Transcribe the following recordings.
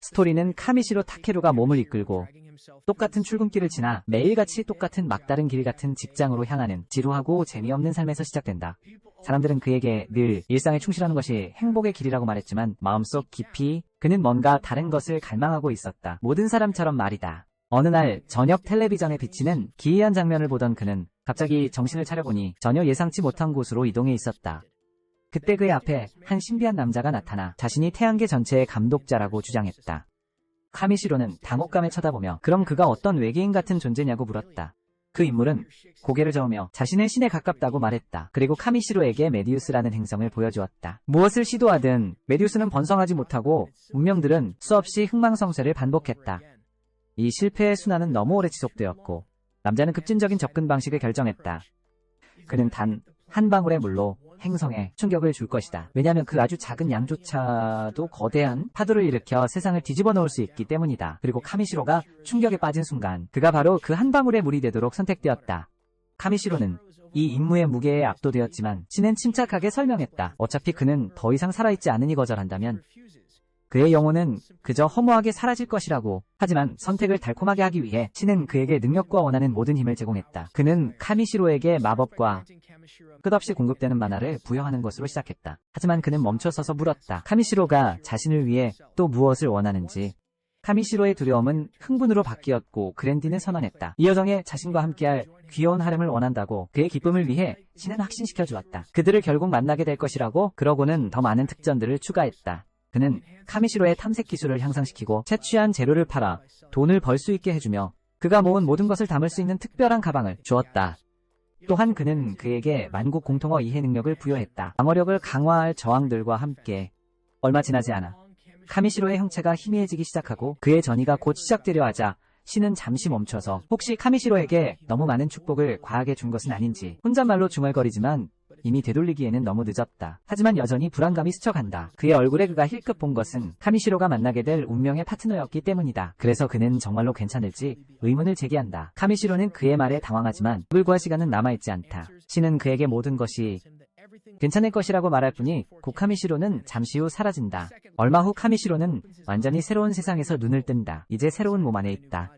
스토리는 카미시로 타케루가 몸을 이끌고 똑같은 출근길을 지나 매일같이 똑같은 막다른 길 같은 직장으로 향하는 지루하고 재미없는 삶에서 시작된다. 사람들은 그에게 늘 일상에 충실하는 것이 행복의 길이라고 말했지만 마음속 깊이 그는 뭔가 다른 것을 갈망하고 있었다. 모든 사람처럼 말이다. 어느 날 저녁 텔레비전에 비치는 기이한 장면을 보던 그는 갑자기 정신을 차려보니 전혀 예상치 못한 곳으로 이동해 있었다. 그때 그의 앞에 한 신비한 남자가 나타나 자신이 태양계 전체의 감독자라고 주장했다. 카미시로는 당혹감에 쳐다보며 그럼 그가 어떤 외계인 같은 존재냐고 물었다. 그 인물은 고개를 저으며 자신의 신에 가깝다고 말했다. 그리고 카미시로에게 메디우스라는 행성을 보여주었다. 무엇을 시도하든 메디우스는 번성하지 못하고 문명들은 수없이 흥망성쇠를 반복했다. 이 실패의 순환은 너무 오래 지속되었고 남자는 급진적인 접근 방식을 결정했다. 그는 단 한 방울의 물로 행성에 충격을 줄 것이다. 왜냐하면 그 아주 작은 양조차도 거대한 파도를 일으켜 세상을 뒤집어 놓을 수 있기 때문이다. 그리고 카미시로가 충격에 빠진 순간 그가 바로 그 한 방울의 물이 되도록 선택되었다. 카미시로는 이 임무의 무게에 압도되었지만 신은 침착하게 설명했다. 어차피 그는 더 이상 살아있지 않으니 거절한다면 그의 영혼은 그저 허무하게 사라질 것이라고. 하지만 선택을 달콤하게 하기 위해 신은 그에게 능력과 원하는 모든 힘을 제공했다. 그는 카미시로에게 마법과 끝없이 공급되는 만화를 부여하는 것으로 시작했다. 하지만 그는 멈춰서서 물었다. 카미시로가 자신을 위해 또 무엇을 원하는지. 카미시로의 두려움은 흥분으로 바뀌었고 그랜디는 선언했다. 이 여정에 자신과 함께할 귀여운 하렘을 원한다고. 그의 기쁨을 위해 신은 확신시켜 주었다. 그들을 결국 만나게 될 것이라고. 그러고는 더 많은 특전들을 추가했다. 그는 카미시로의 탐색 기술을 향상시키고 채취한 재료를 팔아 돈을 벌 수 있게 해주며 그가 모은 모든 것을 담을 수 있는 특별한 가방을 주었다. 또한 그는 그에게 만국 공통어 이해 능력을 부여했다. 방어력을 강화할 저항들과 함께 얼마 지나지 않아 카미시로의 형체가 희미해지기 시작하고 그의 전이가 곧 시작되려 하자 신은 잠시 멈춰서 혹시 카미시로에게 너무 많은 축복을 과하게 준 것은 아닌지 혼잣말로 중얼거리지만 이미 되돌리기에는 너무 늦었다. 하지만 여전히 불안감이 스쳐간다. 그의 얼굴에 그가 힐끗 본 것은 카미시로가 만나게 될 운명의 파트너였기 때문이다. 그래서 그는 정말로 괜찮을지 의문을 제기한다. 카미시로는 그의 말에 당황하지만 답을 구할 시간은 남아있지 않다. 신은 그에게 모든 것이 괜찮을 것이라고 말할 뿐이 곧 카미시로는 잠시 후 사라진다. 얼마 후 카미시로는 완전히 새로운 세상에서 눈을 뜬다. 이제 새로운 몸 안에 있다.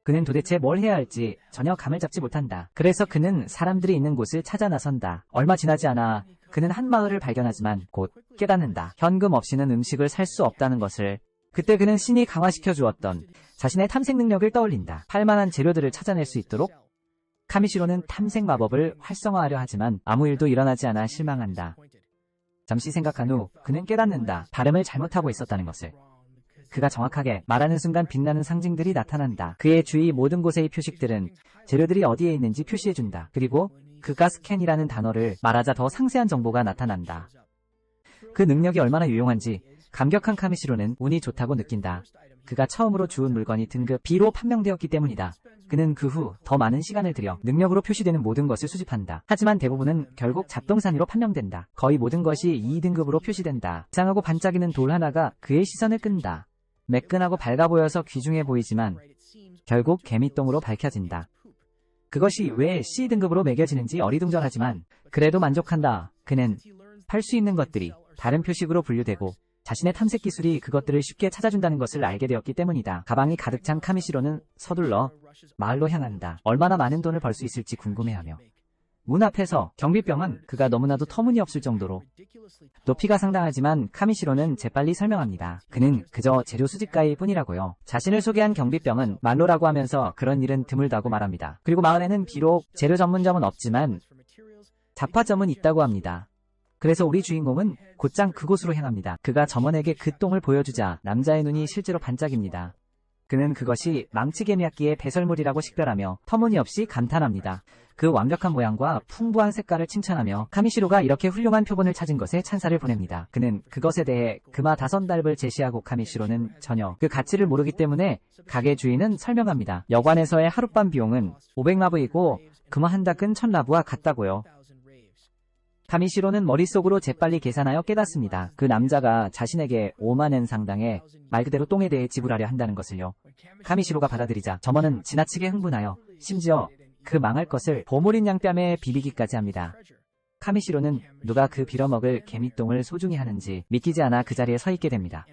그는 도대체 뭘 해야 할지 전혀 감을 잡지 못한다. 그래서 그는 사람들이 있는 곳을 찾아 나선다. 얼마 지나지 않아 그는 한 마을을 발견하지만 곧 깨닫는다. 현금 없이는 음식을 살 수 없다는 것을. 그때 그는 신이 강화시켜 주었던 자신의 탐색 능력을 떠올린다. 팔만한 재료들을 찾아낼 수 있도록. 카미시로는 탐색 마법을 활성화하려 하지만 아무 일도 일어나지 않아 실망한다. 잠시 생각한 후 그는 깨닫는다. 발음을 잘못하고 있었다는 것을. 그가 정확하게 말하는 순간 빛나는 상징들이 나타난다. 그의 주위 모든 곳의 표식들은 재료들이 어디에 있는지 표시해준다. 그리고 그가 스캔이라는 단어를 말하자 더 상세한 정보가 나타난다. 그 능력이 얼마나 유용한지 감격한 카미시로는 운이 좋다고 느낀다. 그가 처음으로 주운 물건이 등급 B로 판명되었기 때문이다. 그는 그 후 더 많은 시간을 들여 능력으로 표시되는 모든 것을 수집한다. 하지만 대부분은 결국 잡동사니로 판명된다. 거의 모든 것이 2등급으로 표시된다. 이상하고 반짝이는 돌 하나가 그의 시선을 끈다. 매끈하고 밝아 보여서 귀중해 보이지만 결국 개미똥으로 밝혀진다. 그것이 왜 C등급으로 매겨지는지 어리둥절하지만 그래도 만족한다. 그는 팔 수 있는 것들이 다른 표식으로 분류되고 자신의 탐색 기술이 그것들을 쉽게 찾아준다는 것을 알게 되었기 때문이다. 가방이 가득 찬 카미시로는 서둘러 마을로 향한다. 얼마나 많은 돈을 벌 수 있을지 궁금해하며. 문 앞에서 경비병은 그가 너무나도 터무니없을 정도로 높이가 상당하지만 카미시로는 재빨리 설명합니다. 그는 그저 재료 수집가일 뿐이라고요. 자신을 소개한 경비병은 말로라고 하면서 그런 일은 드물다고 말합니다. 그리고 마을에는 비록 재료 전문점은 없지만 잡화점은 있다고 합니다. 그래서 우리 주인공은 곧장 그곳으로 향합니다. 그가 점원에게 그 똥을 보여주자 남자의 눈이 실제로 반짝입니다. 그는 그것이 망치개미악기의 배설물이라고 식별하며 터무니없이 감탄합니다. 그 완벽한 모양과 풍부한 색깔을 칭찬하며 카미시로가 이렇게 훌륭한 표본을 찾은 것에 찬사를 보냅니다. 그는 그것에 대해 금화 5달을 제시하고 카미시로는 전혀 그 가치를 모르기 때문에 가게 주인은 설명합니다. 여관에서의 하룻밤 비용은 500라브이고 금화 한 닭은 1000라브와 같다고요. 카미시로는 머릿속으로 재빨리 계산하여 깨닫습니다. 그 남자가 자신에게 5만엔 상당의 말 그대로 똥에 대해 지불하려 한다는 것을요. 카미시로가 받아들이자 점원은 지나치게 흥분하여 심지어 그 망할 것을 보물인 양뺨에 비비기까지 합니다. 카미시로는 누가 그 빌어먹을 개미똥을 소중히 하는지 믿기지 않아 그 자리에 서 있게 됩니다.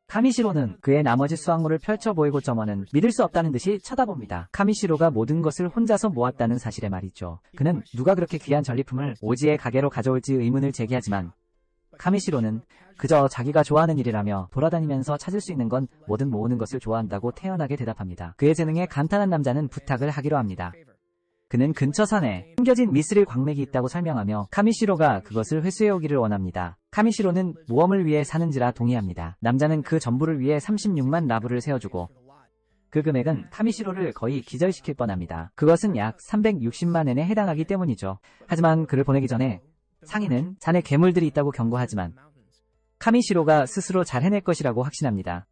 카미시로는 그의 나머지 수확물을 펼쳐 보이고 점원은 믿을 수 없다는 듯이 쳐다봅니다. 카미시로가 모든 것을 혼자서 모았다는 사실에 말이죠. 그는 누가 그렇게 귀한 전리품을 오지의 가게로 가져올지 의문을 제기하지만 카미시로는 그저 자기가 좋아하는 일이라며 돌아다니면서 찾을 수 있는 건 뭐든 모으는 것을 좋아한다고 태연하게 대답합니다. 그의 재능에 감탄한 남자는 부탁을 하기로 합니다. 그는 근처 산에 숨겨진 미스릴 광맥이 있다고 설명하며 카미시로가 그것을 회수해 오기를 원합니다. 카미시로는 모험을 위해 사는지라 동의합니다. 남자는 그 전부를 위해 36만 라브를 세워주고 그 금액은 카미시로를 거의 기절시킬 뻔합니다. 그것은 약 360만 엔에 해당하기 때문이죠. 하지만 그를 보내기 전에 상인은 산에 괴물들이 있다고 경고하지만 카미시로가 스스로 잘 해낼 것이라고 확신합니다.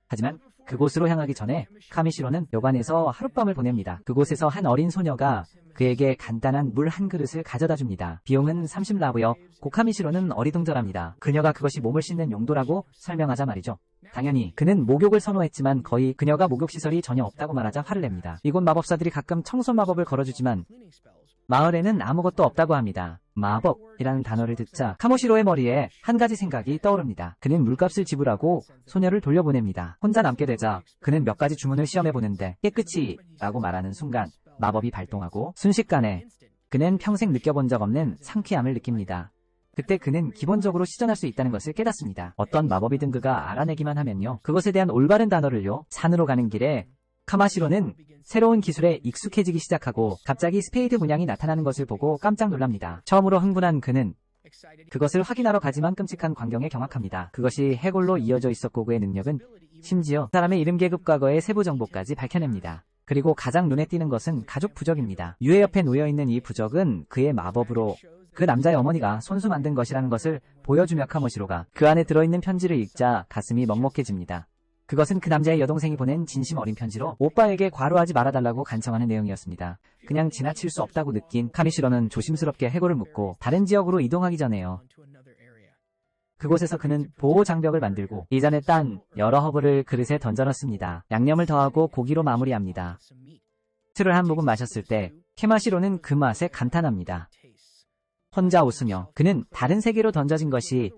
하지만 그곳으로 향하기 전에 카미시로는 여관에서 하룻밤을 보냅니다. 그곳에서 한 어린 소녀가 그에게 간단한 물 한 그릇을 가져다 줍니다. 비용은 30라브여 고 카미시로는 어리둥절합니다. 그녀가 그것이 몸을 씻는 용도라고 설명하자 말이죠. 당연히 그는 목욕을 선호했지만 거의 그녀가 목욕시설이 전혀 없다고 말하자 화를 냅니다. 이곳 마법사들이 가끔 청소 마법을 걸어주지만 마을에는 아무것도 없다고 합니다. 마법이라는 단어를 듣자 카모시로의 머리에 한 가지 생각이 떠오릅니다. 그는 물값을 지불하고 소녀를 돌려보냅니다. 혼자 남게 되자 그는 몇 가지 주문을 시험해보는데 깨끗이 라고 말하는 순간 마법이 발동하고 순식간에 그는 평생 느껴본 적 없는 상쾌함을 느낍니다. 그때 그는 기본적으로 시전할 수 있다는 것을 깨닫습니다. 어떤 마법이든 그가 알아내기만 하면요. 그것에 대한 올바른 단어를요. 산으로 가는 길에 카마시로는 새로운 기술에 익숙해지기 시작하고 갑자기 스페이드 문양이 나타나는 것을 보고 깜짝 놀랍니다. 처음으로 흥분한 그는 그것을 확인하러 가지만 끔찍한 광경에 경악합니다. 그것이 해골로 이어져 있었고 그의 능력은 심지어 사람의 이름 계급 과거의 세부 정보까지 밝혀냅니다. 그리고 가장 눈에 띄는 것은 가죽 부적입니다. 유해 옆에 놓여있는 이 부적은 그의 마법으로 그 남자의 어머니가 손수 만든 것이라는 것을 보여주며 카모시로가 그 안에 들어있는 편지를 읽자 가슴이 먹먹해집니다. 그것은 그 남자의 여동생이 보낸 진심 어린 편지로 오빠에게 과로하지 말아달라고 간청하는 내용이었습니다. 그냥 지나칠 수 없다고 느낀 카미시로는 조심스럽게 해골을 묻고 다른 지역으로 이동하기 전에요. 그곳에서 그는 보호 장벽을 만들고 이전에 딴 여러 허브를 그릇에 던져넣습니다. 양념을 더하고 고기로 마무리합니다. 술을 한 모금 마셨을 때 카마시로는 그 맛에 감탄합니다. 혼자 웃으며 그는 다른 세계로 던져진 것이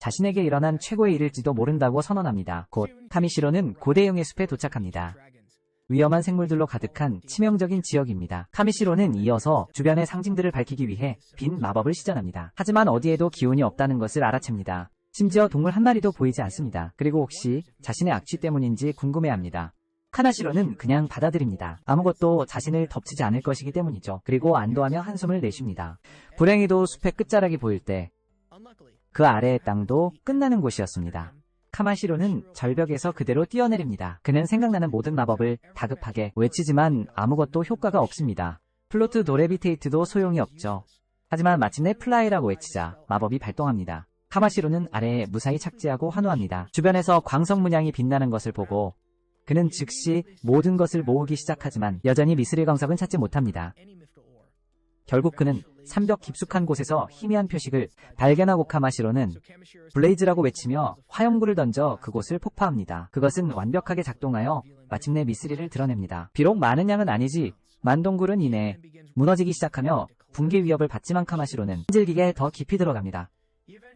자신에게 일어난 최고의 일일지도 모른다고 선언합니다. 곧 카미시로는 고대용의 숲에 도착합니다. 위험한 생물들로 가득한 치명적인 지역입니다. 카미시로는 이어서 주변의 상징들을 밝히기 위해 빈 마법을 시전합니다. 하지만 어디에도 기운이 없다는 것을 알아챕니다. 심지어 동물 한 마리도 보이지 않습니다. 그리고 혹시 자신의 악취 때문인지 궁금해합니다. 카나시로는 그냥 받아들입니다. 아무것도 자신을 덮치지 않을 것이기 때문이죠. 그리고 안도하며 한숨을 내쉽니다. 불행히도 숲의 끝자락이 보일 때 그 아래의 땅도 끝나는 곳이었습니다. 카마시로는 절벽에서 그대로 뛰어내립니다. 그는 생각나는 모든 마법을 다급하게 외치지만 아무것도 효과가 없습니다. 플로트 도레비테이트도 소용이 없죠. 하지만 마침내 플라이라고 외치자 마법이 발동합니다. 카마시로는 아래에 무사히 착지하고 환호합니다. 주변에서 광석 문양이 빛나는 것을 보고 그는 즉시 모든 것을 모으기 시작하지만 여전히 미스릴 광석은 찾지 못합니다. 결국 그는 산벽 깊숙한 곳에서 희미한 표식을 발견하고 카마시로는 블레이즈라고 외치며 화염구를 던져 그곳을 폭파합니다. 그것은 완벽하게 작동하여 마침내 미스릴을 드러냅니다. 비록 많은 양은 아니지 만동굴은 이내 무너지기 시작하며 붕괴 위협을 받지만 카마시로는 끈질기게 더 깊이 들어갑니다.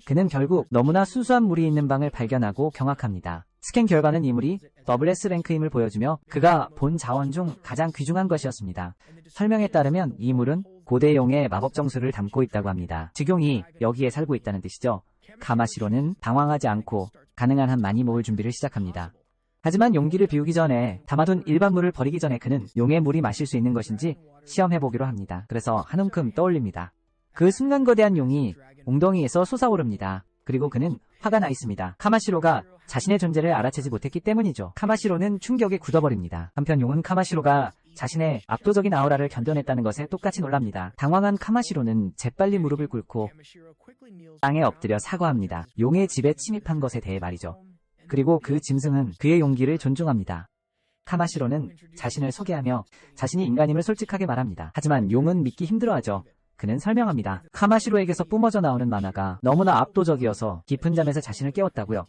그는 결국 너무나 순수한 물이 있는 방을 발견하고 경악합니다. 스캔 결과는 이 물이 더블S 랭크임을 보여주며 그가 본 자원 중 가장 귀중한 것이었습니다. 설명에 따르면 이 물은 고대용의 마법 정수를 담고 있다고 합니다. 직용이 여기에 살고 있다는 뜻이죠. 카마시로는 당황하지 않고 가능한 한 많이 모을 준비를 시작합니다. 하지만 용기를 비우기 전에 담아둔 일반 물을 버리기 전에 그는 용의 물이 마실 수 있는 것인지 시험해보기로 합니다. 그래서 한 움큼 떠올립니다. 그 순간 거대한 용이 웅덩이에서 솟아오릅니다. 그리고 그는 화가 나 있습니다. 카마시로가 자신의 존재를 알아채지 못했기 때문이죠. 카마시로는 충격에 굳어버립니다. 한편 용은 카마시로가 자신의 압도적인 아우라를 견뎌냈다는 것에 똑같이 놀랍니다. 당황한 카마시로는 재빨리 무릎을 꿇고 땅에 엎드려 사과합니다. 용의 집에 침입한 것에 대해 말이죠. 그리고 그 짐승은 그의 용기를 존중합니다. 카마시로는 자신을 소개하며 자신이 인간임을 솔직하게 말합니다. 하지만 용은 믿기 힘들어하죠. 그는 설명합니다. 카마시로에게서 뿜어져 나오는 만화가 너무나 압도적이어서 깊은 잠에서 자신을 깨웠다고요.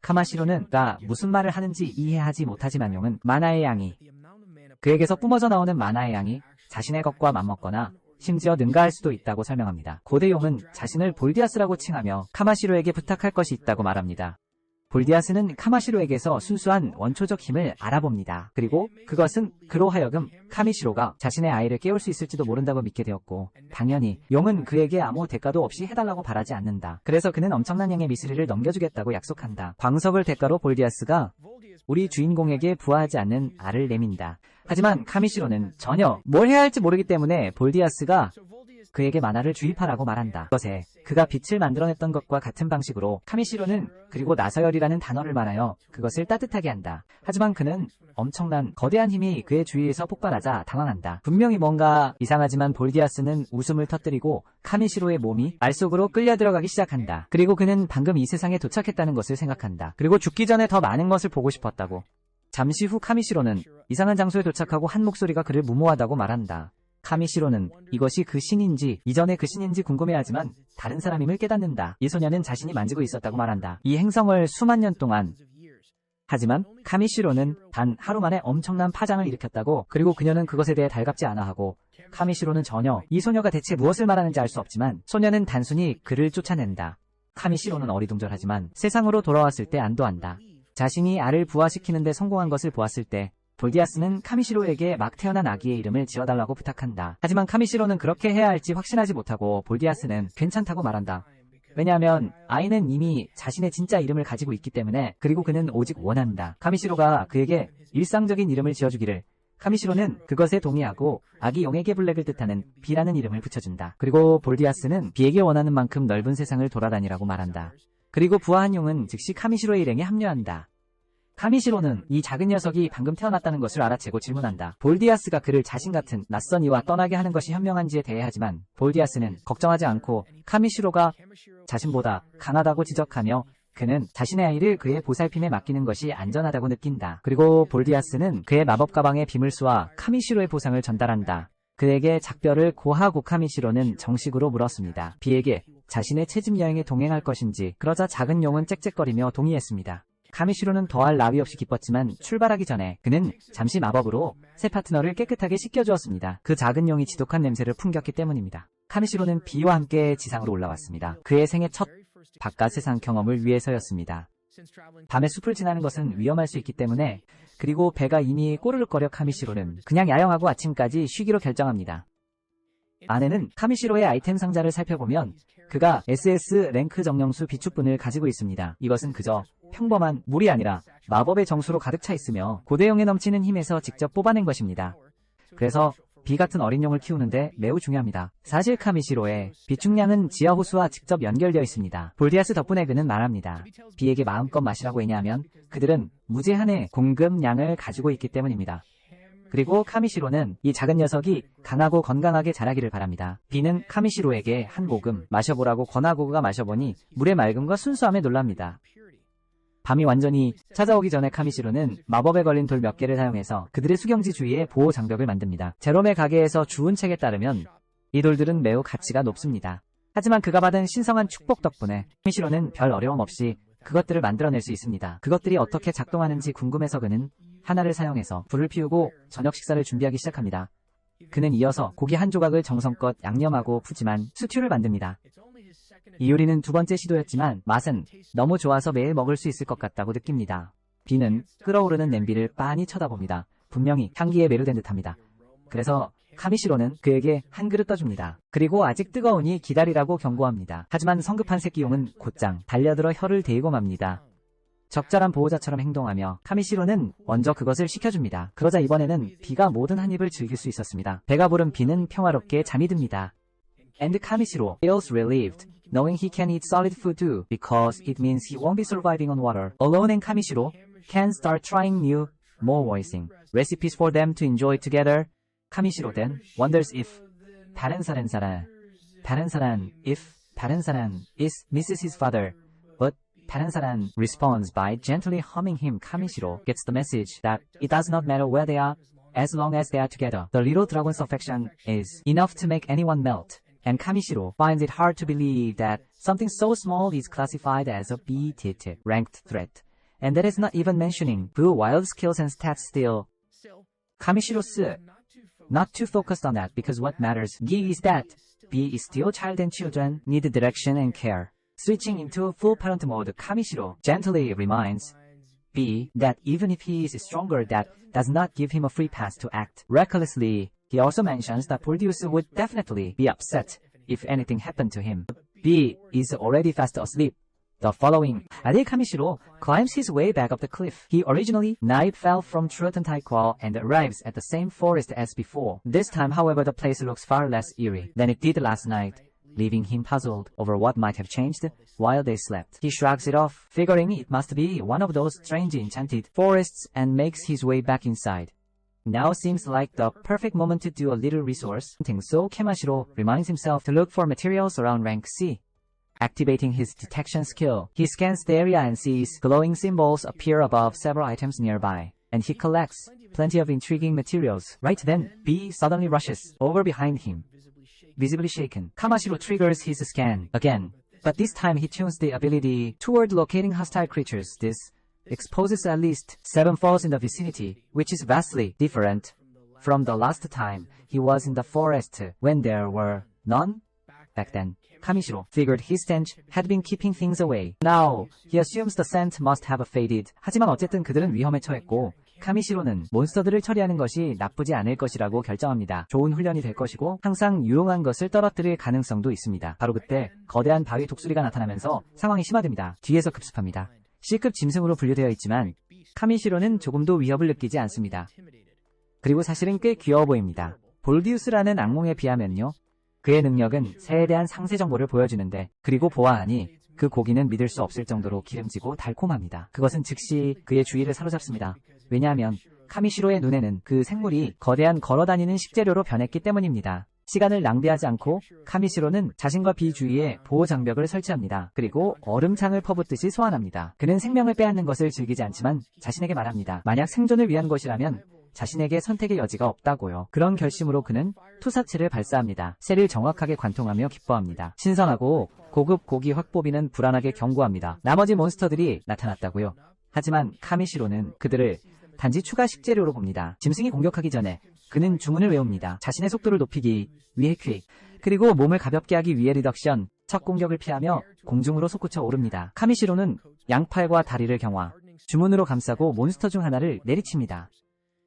카마시로는 가 무슨 말을 하는지 이해하지 못하지만 용은 만화의 양이 그에게서 뿜어져 나오는 만화의 양이 자신의 것과 맞먹거나 심지어 능가할 수도 있다고 설명합니다. 고대용은 자신을 볼디아스라고 칭하며 카마시로에게 부탁할 것이 있다고 말합니다. 볼디아스는 카마시로에게서 순수한 원초적 힘을 알아봅니다. 그리고 그것은 그로 하여금 카미시로가 자신의 아이를 깨울 수 있을지도 모른다고 믿게 되었고, 당연히 용은 그에게 아무 대가도 없이 해달라고 바라지 않는다. 그래서 그는 엄청난 양의 미스리를 넘겨주겠다고 약속한다. 광석을 대가로 볼디아스가 우리 주인공에게 부화하지 않는 알을 내민다. 하지만 카미시로는 전혀 뭘 해야 할지 모르기 때문에 볼디아스가 그에게 만화를 주입하라고 말한다. 그것에 그가 빛을 만들어냈던 것과 같은 방식으로 카미시로는 그리고 나서열이라는 단어를 말하여 그것을 따뜻하게 한다. 하지만 그는 엄청난 거대한 힘이 그의 주위에서 폭발하자 당황한다. 분명히 뭔가 이상하지만 볼디아스는 웃음을 터뜨리고 카미시로의 몸이 알 속으로 끌려 들어가기 시작한다. 그리고 그는 방금 이 세상에 도착했다는 것을 생각한다. 그리고 죽기 전에 더 많은 것을 보고 싶었다고. 잠시 후 카미시로는 이상한 장소에 도착하고 한 목소리가 그를 무모하다고 말한다. 카미시로는 이것이 그 신인지 이전에 그 신인지 궁금해하지만 다른 사람임을 깨닫는다. 이 소녀는 자신이 만지고 있었다고 말한다. 이 행성을 수만 년 동안. 하지만 카미시로는 단 하루 만에 엄청난 파장을 일으켰다고, 그리고 그녀는 그것에 대해 달갑지 않아 하고, 카미시로는 전혀 이 소녀가 대체 무엇을 말하는지 알 수 없지만 소녀는 단순히 그를 쫓아낸다. 카미시로는 어리둥절하지만 세상으로 돌아왔을 때 안도한다. 자신이 알을 부화시키는 데 성공한 것을 보았을 때 볼디아스는 카미시로에게 막 태어난 아기의 이름을 지어달라고 부탁한다. 하지만 카미시로는 그렇게 해야 할지 확신하지 못하고 볼디아스는 괜찮다고 말한다. 왜냐하면 아이는 이미 자신의 진짜 이름을 가지고 있기 때문에, 그리고 그는 오직 원한다. 카미시로가 그에게 일상적인 이름을 지어주기를. 카미시로는 그것에 동의하고 아기 용에게 블랙을 뜻하는 비라는 이름을 붙여준다. 그리고 볼디아스는 비에게 원하는 만큼 넓은 세상을 돌아다니라고 말한다. 그리고 부화한 용은 즉시 카미시로의 일행에 합류한다. 카미시로는 이 작은 녀석이 방금 태어났다는 것을 알아채고 질문한다. 볼디아스가 그를 자신 같은 낯선 이와 떠나게 하는 것이 현명한지에 대해 하지만 볼디아스는 걱정하지 않고 카미시로가 자신보다 강하다고 지적하며 그는 자신의 아이를 그의 보살핌에 맡기는 것이 안전하다고 느낀다. 그리고 볼디아스는 그의 마법 가방에 비물수와 카미시로의 보상을 전달한다. 그에게 작별을 고하고 카미시로는 정식으로 물었습니다. 비에게 자신의 채집 여행에 동행할 것인지. 그러자 작은 용은 짹짹거리며 동의했습니다. 카미시로는 더할 나위 없이 기뻤지만 출발하기 전에 그는 잠시 마법으로 새 파트너를 깨끗하게 씻겨주었습니다. 그 작은 용이 지독한 냄새를 풍겼기 때문입니다. 카미시로는 비와 함께 지상으로 올라왔습니다. 그의 생애 첫 바깥 세상 경험을 위해서였습니다. 밤에 숲을 지나는 것은 위험할 수 있기 때문에, 그리고 배가 이미 꼬르륵거려 카미시로는 그냥 야영하고 아침까지 쉬기로 결정합니다. 아내는 카미시로의 아이템 상자를 살펴보면 그가 SS 랭크 정령수 비축분을 가지고 있습니다. 이것은 그저 평범한 물이 아니라 마법의 정수로 가득 차 있으며 고대용에 넘치는 힘에서 직접 뽑아낸 것입니다. 그래서 비 같은 어린 용을 키우는데 매우 중요합니다. 사실 카미시로의 비축량은 지하호수와 직접 연결되어 있습니다. 볼디아스 덕분에 그는 말합니다. 비에게 마음껏 마시라고. 왜냐하면 그들은 무제한의 공급량을 가지고 있기 때문입니다. 그리고 카미시로는 이 작은 녀석이 강하고 건강하게 자라기를 바랍니다. 비는 카미시로에게 한 모금 마셔보라고 권하고 그가 마셔보니 물의 맑음과 순수함에 놀랍니다. 밤이 완전히 찾아오기 전에 카미시로는 마법에 걸린 돌 몇 개를 사용해서 그들의 수경지 주위에 보호 장벽을 만듭니다. 제롬의 가게에서 주운 책에 따르면 이 돌들은 매우 가치가 높습니다. 하지만 그가 받은 신성한 축복 덕분에 카미시로는 별 어려움 없이 그것들을 만들어낼 수 있습니다. 그것들이 어떻게 작동하는지 궁금해서 그는 하나를 사용해서 불을 피우고 저녁 식사를 준비하기 시작합니다. 그는 이어서 고기 한 조각을 정성껏 양념하고 푸짐한 스튜를 만듭니다. 이 요리는 두 번째 시도였지만 맛은 너무 좋아서 매일 먹을 수 있을 것 같다고 느낍니다. 비는 끓어오르는 냄비를 빤히 쳐다봅니다. 분명히 향기에 매료된 듯합니다. 그래서 카미시로는 그에게 한 그릇 떠줍니다. 그리고 아직 뜨거우니 기다리라고 경고합니다. 하지만 성급한 새끼용은 곧장 달려들어 혀를 대고 맙니다. 적절한 보호자처럼 행동하며 카미시로는 먼저 그것을 시켜줍니다. 그러자 이번에는 비가 모든 한 입을 즐길 수 있었습니다. 배가 부른 비는 평화롭게 잠이 듭니다. And Kamishiro feels relieved, knowing he can eat solid food too, because it means he won't be surviving on water. Alone and Kamishiro can start trying new, more voicing recipes for them to enjoy together. Kamishiro then wonders if 다른 사람 is Mrs. his father, but 다른 사람 responds by gently humming him. Kamishiro gets the message that it does not matter where they are, as long as they are together. The little dragon's affection is enough to make anyone melt. And Kamishiro finds it hard to believe that something so small is classified as a B-tier ranked threat. And that is not even mentioning Boo wild skills and stats still. Kamishiro's not too focused on that, because what matters is that B is still child and children need direction and care. Switching into full parent mode, Kamishiro gently reminds B that even if he is stronger, that does not give him a free pass to act recklessly. He also mentions that Poldius would definitely be upset if anything happened to him. B is already fast asleep. The following day, Kamishiro climbs his way back up the cliff. He originally night fell from Truotan Taikwa and arrives at the same forest as before. This time, however, the place looks far less eerie than it did last night, leaving him puzzled over what might have changed while they slept. He shrugs it off, figuring it must be one of those strange enchanted forests, and makes his way back inside. Now seems like the perfect moment to do a little resource hunting, so Kamishiro reminds himself to look for materials around rank C. Activating his detection skill, he scans the area and sees glowing symbols appear above several items nearby, and he collects plenty of intriguing materials. Right then, B suddenly rushes over behind him. Visibly shaken, Kamishiro triggers his scan again, but this time he tunes the ability toward locating hostile creatures. This exposes at least 7 falls in the vicinity, which is vastly different from the last time he was in the forest when there were none. Back then, Kamishiro figured his stench had been keeping things away. Now, he assumes the scent must have faded. 하지만 어쨌든 그들은 위험에 처했고, 카미시로는 몬스터들을 처리하는 것이 나쁘지 않을 것이라고 결정합니다. 좋은 훈련이 될 것이고 항상 유용한 것을 떨어뜨릴 가능성도 있습니다. 바로 그때 거대한 바위 독수리가 나타나면서 상황이 심화됩니다. 뒤에서 급습합니다. C급 짐승으로 분류되어 있지만 카미시로는 조금도 위협을 느끼지 않습니다. 그리고 사실은 꽤 귀여워 보입니다. 볼디우스라는 악몽에 비하면요. 그의 능력은 새에 대한 상세 정보를 보여주는데, 그리고 보아하니 그 고기는 믿을 수 없을 정도로 기름지고 달콤합니다. 그것은 즉시 그의 주의를 사로잡습니다. 왜냐하면 카미시로의 눈에는 그 생물이 거대한 걸어다니는 식재료로 변했기 때문입니다. 시간을 낭비하지 않고 카미시로는 자신과 B 주위에 보호 장벽을 설치합니다. 그리고 얼음창을 퍼붓듯이 소환합니다. 그는 생명을 빼앗는 것을 즐기지 않지만 자신에게 말합니다. 만약 생존을 위한 것이라면 자신에게 선택의 여지가 없다고요. 그런 결심으로 그는 투사체를 발사합니다. 새를 정확하게 관통하며 기뻐합니다. 신선하고 고급 고기 확보비는 불안하게 경고합니다. 나머지 몬스터들이 나타났다고요. 하지만 카미시로는 그들을 단지 추가 식재료로 봅니다. 짐승이 공격하기 전에 그는 주문을 외웁니다. 자신의 속도를 높이기 위해 퀵, 그리고 몸을 가볍게 하기 위해 리덕션, 첫 공격을 피하며 공중으로 솟구쳐 오릅니다. 카미시로는 양팔과 다리를 경화, 주문으로 감싸고 몬스터 중 하나를 내리칩니다.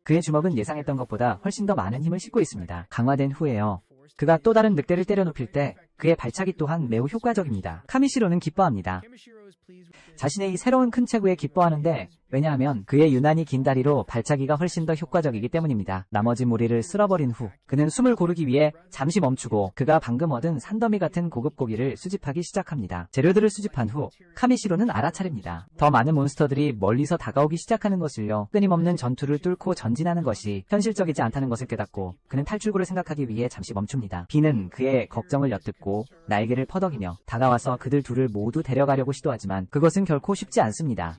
그의 주먹은 예상했던 것보다 훨씬 더 많은 힘을 싣고 있습니다. 강화된 후에요. 그가 또 다른 늑대를 때려 눕힐 때 그의 발차기 또한 매우 효과적입니다. 카미시로는 기뻐합니다. 자신의 이 새로운 큰 체구에 기뻐하는데, 왜냐하면 그의 유난히 긴 다리로 발차기가 훨씬 더 효과적이기 때문입니다. 나머지 무리를 쓸어버린 후 그는 숨을 고르기 위해 잠시 멈추고 그가 방금 얻은 산더미 같은 고급 고기를 수집하기 시작합니다. 재료들을 수집한 후 카미시로는 알아차립니다. 더 많은 몬스터들이 멀리서 다가오기 시작하는 것을요. 끊임없는 전투를 뚫고 전진하는 것이 현실적이지 않다는 것을 깨닫고 그는 탈출구를 생각하기 위해 잠시 멈춥니다. B는 그의 걱정을 엿듣고 날개를 퍼덕이며 다가와서 그들 둘을 모두 데려가려고 시도하지만 그것은 결코 쉽지 않습니다.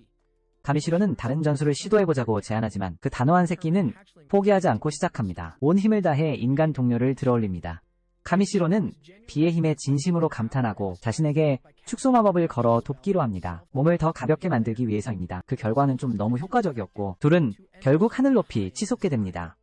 카미시로는 다른 전술을 시도해보자고 제안하지만 그 단호한 새끼는 포기하지 않고 시작합니다. 온 힘을 다해 인간 동료를 들어올립니다. 카미시로는 B의 힘에 진심으로 감탄하고 자신에게 축소 마법을 걸어 돕기로 합니다. 몸을 더 가볍게 만들기 위해서입니다. 그 결과는 좀 너무 효과적이었고 둘은 결국 하늘 높이 치솟게 됩니다.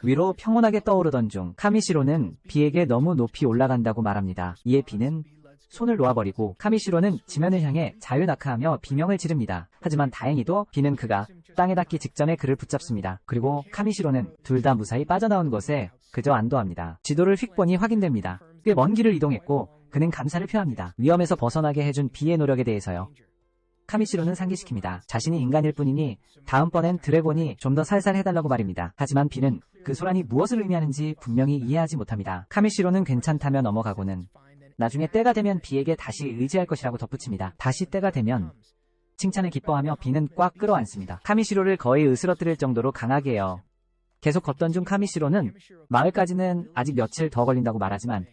위로 평온하게 떠오르던 중 카미시로는 B에게 너무 높이 올라간다고 말합니다. 이에 B는 손을 놓아버리고 카미시로는 지면을 향해 자유낙하하며 비명을 지릅니다. 하지만 다행히도 B는 그가 땅에 닿기 직전에 그를 붙잡습니다. 그리고 카미시로는 둘 다 무사히 빠져나온 것에 그저 안도합니다. 지도를 휙 보니 확인됩니다. 꽤 먼 길을 이동했고 그는 감사를 표합니다. 위험에서 벗어나게 해준 B의 노력에 대해서요. 카미시로는 상기시킵니다. 자신이 인간일 뿐이니 다음번엔 드래곤이 좀 더 살살 해달라고 말입니다. 하지만 B는 그 소란이 무엇을 의미하는지 분명히 이해하지 못합니다. 카미시로는 괜찮다며 넘어가고는 나중에 때가 되면 B에게 다시 의지할 것이라고 덧붙입니다. 다시 때가 되면 칭찬을 기뻐하며 B는 꽉 끌어안습니다. 카미시로를 거의 으스러뜨릴 정도로 강하게요. 계속 걷던 중 카미시로는 마을까지는 아직 며칠 더 걸린다고 말하지만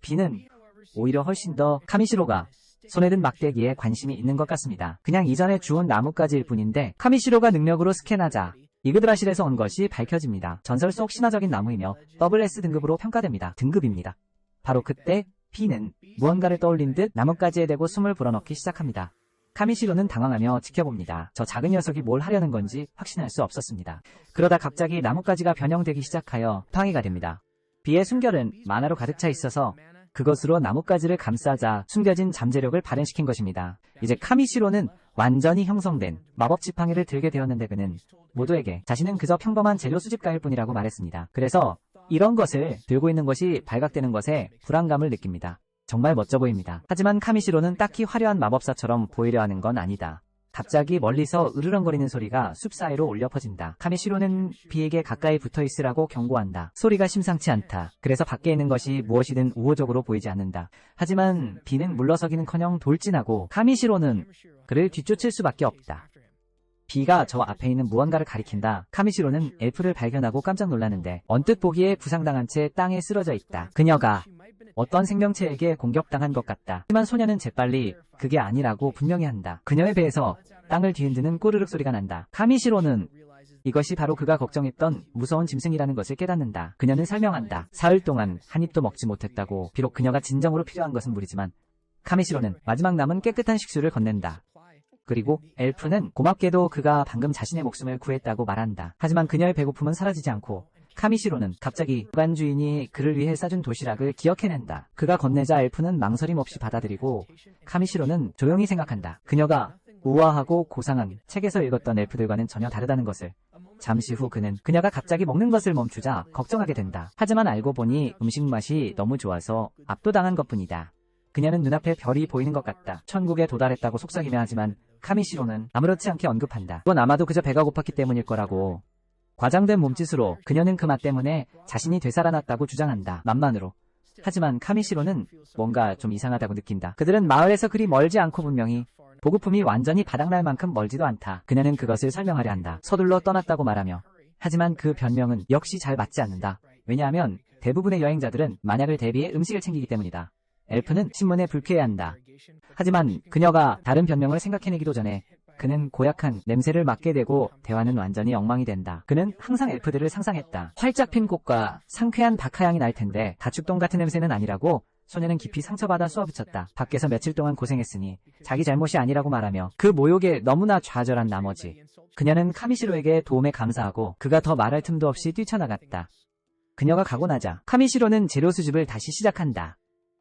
B는 오히려 훨씬 더 카미시로가 손에 든 막대기에 관심이 있는 것 같습니다. 그냥 이전에 주운 나뭇가지일 뿐인데 카미시로가 능력으로 스캔하자 이그드라실에서 온 것이 밝혀집니다. 전설 속 신화적인 나무이며 더블S 등급으로 평가됩니다. 등급입니다. 바로 그때 B는 무언가를 떠올린 듯 나뭇가지에 대고 숨을 불어넣기 시작합니다. 카미시로는 당황하며 지켜봅니다. 저 작은 녀석이 뭘 하려는 건지 확신할 수 없었습니다. 그러다 갑자기 나뭇가지가 변형되기 시작하여 방해가 됩니다. B의 숨결은 만화로 가득 차 있어서 그것으로 나뭇가지를 감싸자 숨겨진 잠재력을 발현시킨 것입니다. 이제 카미시로는 완전히 형성된 마법 지팡이를 들게 되었는데 그는 모두에게 자신은 그저 평범한 재료 수집가일 뿐이라고 말했습니다. 그래서 이런 것을 들고 있는 것이 발각되는 것에 불안감을 느낍니다. 정말 멋져 보입니다. 하지만 카미시로는 딱히 화려한 마법사처럼 보이려 하는 건 아니다. 갑자기 멀리서 으르렁거리는 소리가 숲 사이로 울려 퍼진다. 카미시로는 비에게 가까이 붙어 있으라고 경고한다. 소리가 심상치 않다. 그래서 밖에 있는 것이 무엇이든 우호적으로 보이지 않는다. 하지만 비는 물러서기는커녕 돌진하고 카미시로는 그를 뒤쫓을 수밖에 없다. 비가 저 앞에 있는 무언가를 가리킨다. 카미시로는 엘프를 발견하고 깜짝 놀라는데 언뜻 보기에 부상당한 채 땅에 쓰러져 있다. 그녀가 어떤 생명체에게 공격당한 것 같다. 하지만 소녀는 재빨리 그게 아니라고 분명히 한다. 그녀의 배에서 땅을 뒤흔드는 꼬르륵 소리가 난다. 카미시로는 이것이 바로 그가 걱정했던 무서운 짐승이라는 것을 깨닫는다. 그녀는 설명한다. 사흘 동안 한 입도 먹지 못했다고. 비록 그녀가 진정으로 필요한 것은 물이지만 카미시로는 마지막 남은 깨끗한 식수를 건넨다. 그리고 엘프는 고맙게도 그가 방금 자신의 목숨을 구했다고 말한다. 하지만 그녀의 배고픔은 사라지지 않고 카미시로는 갑자기 관 주인이 그를 위해 싸준 도시락을 기억해낸다. 그가 건네자 엘프는 망설임 없이 받아들이고 카미시로는 조용히 생각한다. 그녀가 우아하고 고상한 책에서 읽었던 엘프들과는 전혀 다르다는 것을. 잠시 후 그녀가 갑자기 먹는 것을 멈추자 걱정하게 된다. 하지만 알고 보니 음식 맛이 너무 좋아서 압도당한 것뿐이다. 그녀는 눈앞에 별이 보이는 것 같다. 천국에 도달했다고 속삭이며 하지만 카미시로는 아무렇지 않게 언급한다. 그건 아마도 그저 배가 고팠기 때문일 거라고. 과장된 몸짓으로 그녀는 그 맛 때문에 자신이 되살아났다고 주장한다. 만만으로. 하지만 카미시로는 뭔가 좀 이상하다고 느낀다. 그들은 마을에서 그리 멀지 않고 분명히 보급품이 완전히 바닥날 만큼 멀지도 않다. 그녀는 그것을 설명하려 한다. 서둘러 떠났다고 말하며. 하지만 그 변명은 역시 잘 맞지 않는다. 왜냐하면 대부분의 여행자들은 만약을 대비해 음식을 챙기기 때문이다. 엘프는 신문에 불쾌해한다. 하지만 그녀가 다른 변명을 생각해내기도 전에 그는 고약한 냄새를 맡게 되고 대화는 완전히 엉망이 된다. 그는 항상 엘프들을 상상했다. 활짝 핀 꽃과 상쾌한 박하향이 날 텐데 가축똥 같은 냄새는 아니라고. 소녀는 깊이 상처받아 쏘아붙였다. 밖에서 며칠 동안 고생했으니 자기 잘못이 아니라고 말하며 그 모욕에 너무나 좌절한 나머지 그녀는 카미시로에게 도움에 감사하고 그가 더 말할 틈도 없이 뛰쳐나갔다. 그녀가 가고 나자 카미시로는 재료 수집을 다시 시작한다.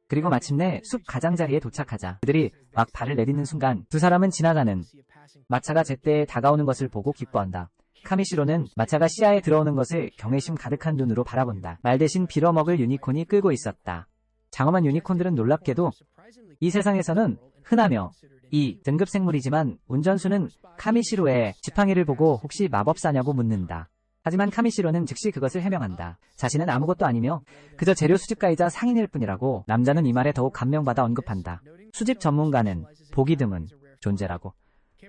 그리고 마침내 숲 가장자리에 도착하자 그들이 막 발을 내딛는 순간 두 사람은 지나가는 마차가 제때에 다가오는 것을 보고 기뻐한다. 카미시로는 마차가 시야에 들어오는 것을 경외심 가득한 눈으로 바라본다. 말 대신 빌어먹을 유니콘이 끌고 있었다. 장엄한 유니콘들은 놀랍게도 이 세상에서는 흔하며 이 등급 생물이지만 운전수는 카미시로의 지팡이를 보고 혹시 마법사냐고 묻는다. 하지만 카미시로는 즉시 그것을 해명한다. 자신은 아무것도 아니며 그저 재료 수집가이자 상인일 뿐이라고. 남자는 이 말에 더욱 감명받아 언급한다. 수집 전문가는 보기 드문 존재라고.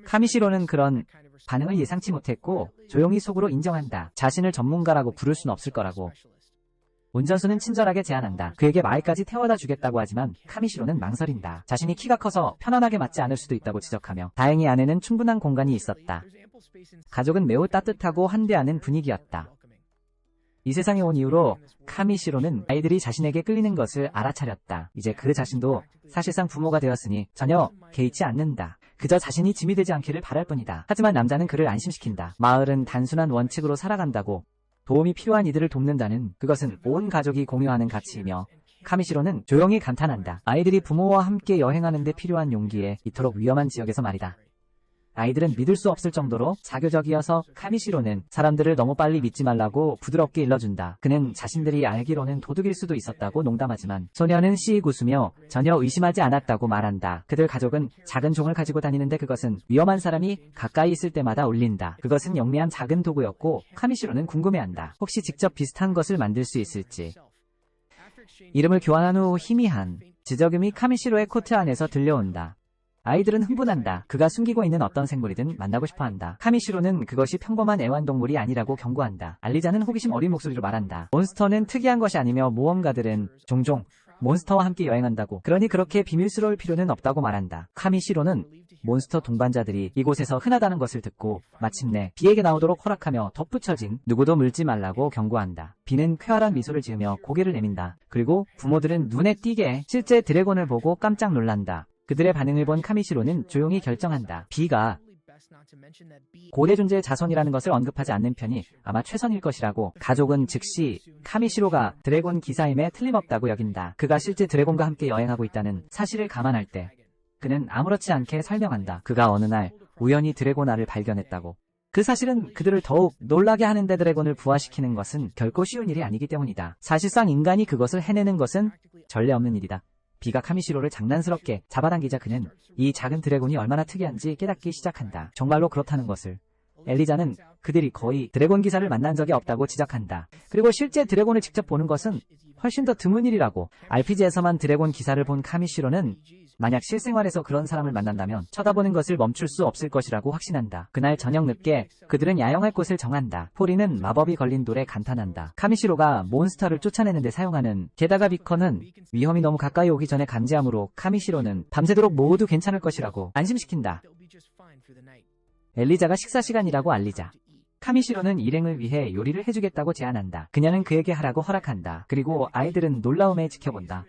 카미시로는 그런 반응을 예상치 못했고 조용히 속으로 인정한다. 자신을 전문가라고 부를 수는 없을 거라고. 운전수는 친절하게 제안한다. 그에게 마을까지 태워다 주겠다고 하지만 카미시로는 망설인다. 자신이 키가 커서 편안하게 맞지 않을 수도 있다고 지적하며 다행히 안에는 충분한 공간이 있었다. 가족은 매우 따뜻하고 환대하는 분위기였다. 이 세상에 온 이후로 카미시로는 아이들이 자신에게 끌리는 것을 알아차렸다. 이제 그 자신도 사실상 부모가 되었으니 전혀 개의치 않는다. 그저 자신이 짐이 되지 않기를 바랄 뿐이다. 하지만 남자는 그를 안심시킨다. 마을은 단순한 원칙으로 살아간다고. 도움이 필요한 이들을 돕는다는 그것은 온 가족이 공유하는 가치이며 카미시로는 조용히 감탄한다. 아이들이 부모와 함께 여행하는 데 필요한 용기에 이토록 위험한 지역에서 말이다. 아이들은 믿을 수 없을 정도로 자교적이어서 카미시로는 사람들을 너무 빨리 믿지 말라고 부드럽게 일러준다. 그는 자신들이 알기로는 도둑일 수도 있었다고 농담하지만 소녀는 씩 웃으며 전혀 의심하지 않았다고 말한다. 그들 가족은 작은 종을 가지고 다니는데 그것은 위험한 사람이 가까이 있을 때마다 울린다. 그것은 영리한 작은 도구였고 카미시로는 궁금해한다. 혹시 직접 비슷한 것을 만들 수 있을지. 이름을 교환한 후 희미한 지저금이 카미시로의 코트 안에서 들려온다. 아이들은 흥분한다. 그가 숨기고 있는 어떤 생물이든 만나고 싶어한다. 카미시로는 그것이 평범한 애완동물이 아니라고 경고한다. 알리자는 호기심 어린 목소리로 말한다. 몬스터는 특이한 것이 아니며 모험가들은 종종 몬스터와 함께 여행한다고. 그러니 그렇게 비밀스러울 필요는 없다고 말한다. 카미시로는 몬스터 동반자들이 이곳에서 흔하다는 것을 듣고 마침내 비에게 나오도록 허락하며 덧붙여진 누구도 물지 말라고 경고한다. 비는 쾌활한 미소를 지으며 고개를 내민다. 그리고 부모들은 눈에 띄게 실제 드래곤을 보고 깜짝 놀란다. 그들의 반응을 본 카미시로는 조용히 결정한다. 비가 고대 존재의 자손이라는 것을 언급하지 않는 편이 아마 최선일 것이라고 가족은 즉시 카미시로가 드래곤 기사임에 틀림없다고 여긴다. 그가 실제 드래곤과 함께 여행하고 있다는 사실을 감안할 때 그는 아무렇지 않게 설명한다. 그가 어느 날 우연히 드래곤 알을 발견했다고. 그 사실은 그들을 더욱 놀라게 하는데 드래곤을 부화시키는 것은 결코 쉬운 일이 아니기 때문이다. 사실상 인간이 그것을 해내는 것은 전례 없는 일이다. 비가 카미시로를 장난스럽게 잡아당기자 그는 이 작은 드래곤이 얼마나 특이한지 깨닫기 시작한다. 정말로 그렇다는 것을. 엘리자는 그들이 거의 드래곤 기사를 만난 적이 없다고 지적한다. 그리고 실제 드래곤을 직접 보는 것은 훨씬 더 드문 일이라고. RPG에서만 드래곤 기사를 본 카미시로는 만약 실생활에서 그런 사람을 만난다면 쳐다보는 것을 멈출 수 없을 것이라고 확신한다. 그날 저녁 늦게 그들은 야영할 곳을 정한다. 포리는 마법이 걸린 돌에 감탄한다. 카미시로가 몬스터를 쫓아내는 데 사용하는 게다가 비컨은 위험이 너무 가까이 오기 전에 감지하므로 카미시로는 밤새도록 모두 괜찮을 것이라고 안심시킨다. 엘리자가 식사 시간이라고 알리자 카미시로는 일행을 위해 요리를 해주겠다고 제안한다. 그녀는 그에게 하라고 허락한다. 그리고 아이들은 놀라움에 지켜본다.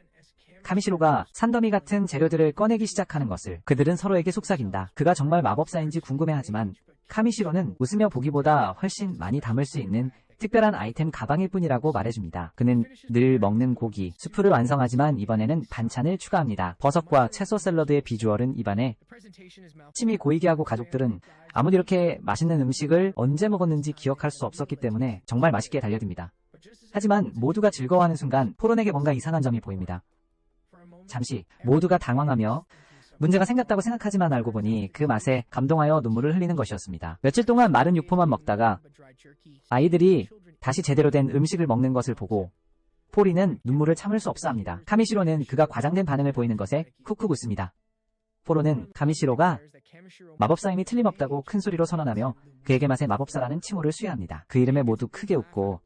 카미시로가 산더미 같은 재료들을 꺼내기 시작하는 것을 그들은 서로에게 속삭인다. 그가 정말 마법사인지 궁금해하지만 카미시로는 웃으며 보기보다 훨씬 많이 담을 수 있는 특별한 아이템 가방일 뿐이라고 말해줍니다. 그는 늘 먹는 고기, 수프를 완성하지만 이번에는 반찬을 추가합니다. 버섯과 채소 샐러드의 비주얼은 입안에 침이 고이게 하고 가족들은 아무리 이렇게 맛있는 음식을 언제 먹었는지 기억할 수 없었기 때문에 정말 맛있게 달려듭니다. 하지만 모두가 즐거워하는 순간 포론에게 뭔가 이상한 점이 보입니다. 잠시 모두가 당황하며 문제가 생겼다고 생각하지만 알고 보니 그 맛에 감동하여 눈물을 흘리는 것이었습니다. 며칠 동안 마른 육포만 먹다가 아이들이 다시 제대로 된 음식을 먹는 것을 보고 포리는 눈물을 참을 수 없어 합니다. 카미시로는 그가 과장된 반응을 보이는 것에 쿡쿡 웃습니다. 포로는 카미시로가 마법사임이 틀림없다고 큰 소리로 선언하며 그에게 맛의 마법사라는 칭호를 수여합니다. 그 이름에 모두 크게 웃고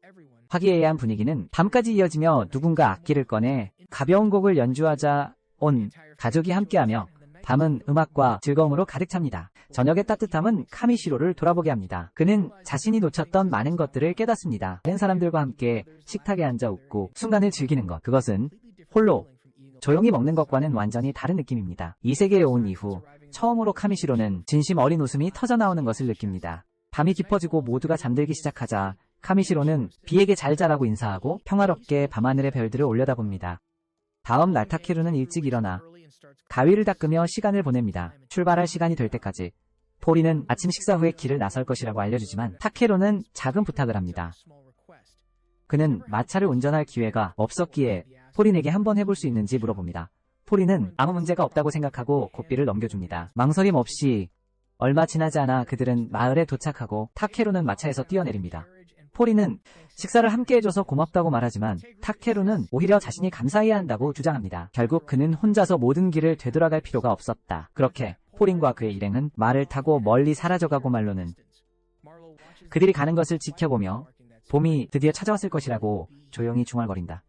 화기애애한 분위기는 밤까지 이어지며 누군가 악기를 꺼내 가벼운 곡을 연주하자 온 가족이 함께하며 밤은 음악과 즐거움으로 가득 찹니다. 저녁의 따뜻함은 카미시로를 돌아보게 합니다. 그는 자신이 놓쳤던 많은 것들을 깨닫습니다. 다른 사람들과 함께 식탁에 앉아 웃고 순간을 즐기는 것. 그것은 홀로 조용히 먹는 것과는 완전히 다른 느낌입니다. 이 세계에 온 이후 처음으로 카미시로는 진심 어린 웃음이 터져나오는 것을 느낍니다. 밤이 깊어지고 모두가 잠들기 시작하자 카미시로는 비에게 잘 자라고 인사하고 평화롭게 밤하늘의 별들을 올려다봅니다. 다음 날 타케루는 일찍 일어나 가위를 닦으며 시간을 보냅니다. 출발할 시간이 될 때까지 포리는 아침 식사 후에 길을 나설 것이라고 알려주지만 타케루는 작은 부탁을 합니다. 그는 마차를 운전할 기회가 없었기에 포린에게 한번 해볼 수 있는지 물어봅니다. 포리는 아무 문제가 없다고 생각하고 고삐를 넘겨줍니다. 망설임 없이 얼마 지나지 않아 그들은 마을에 도착하고 타케루는 마차에서 뛰어내립니다. 포리는 식사를 함께 해줘서 고맙다고 말하지만 타케루는 오히려 자신이 감사해야 한다고 주장합니다. 결국 그는 혼자서 모든 길을 되돌아갈 필요가 없었다. 그렇게 포린과 그의 일행은 말을 타고 멀리 사라져가고 말로는 그들이 가는 것을 지켜보며 봄이 드디어 찾아왔을 것이라고 조용히 중얼거린다.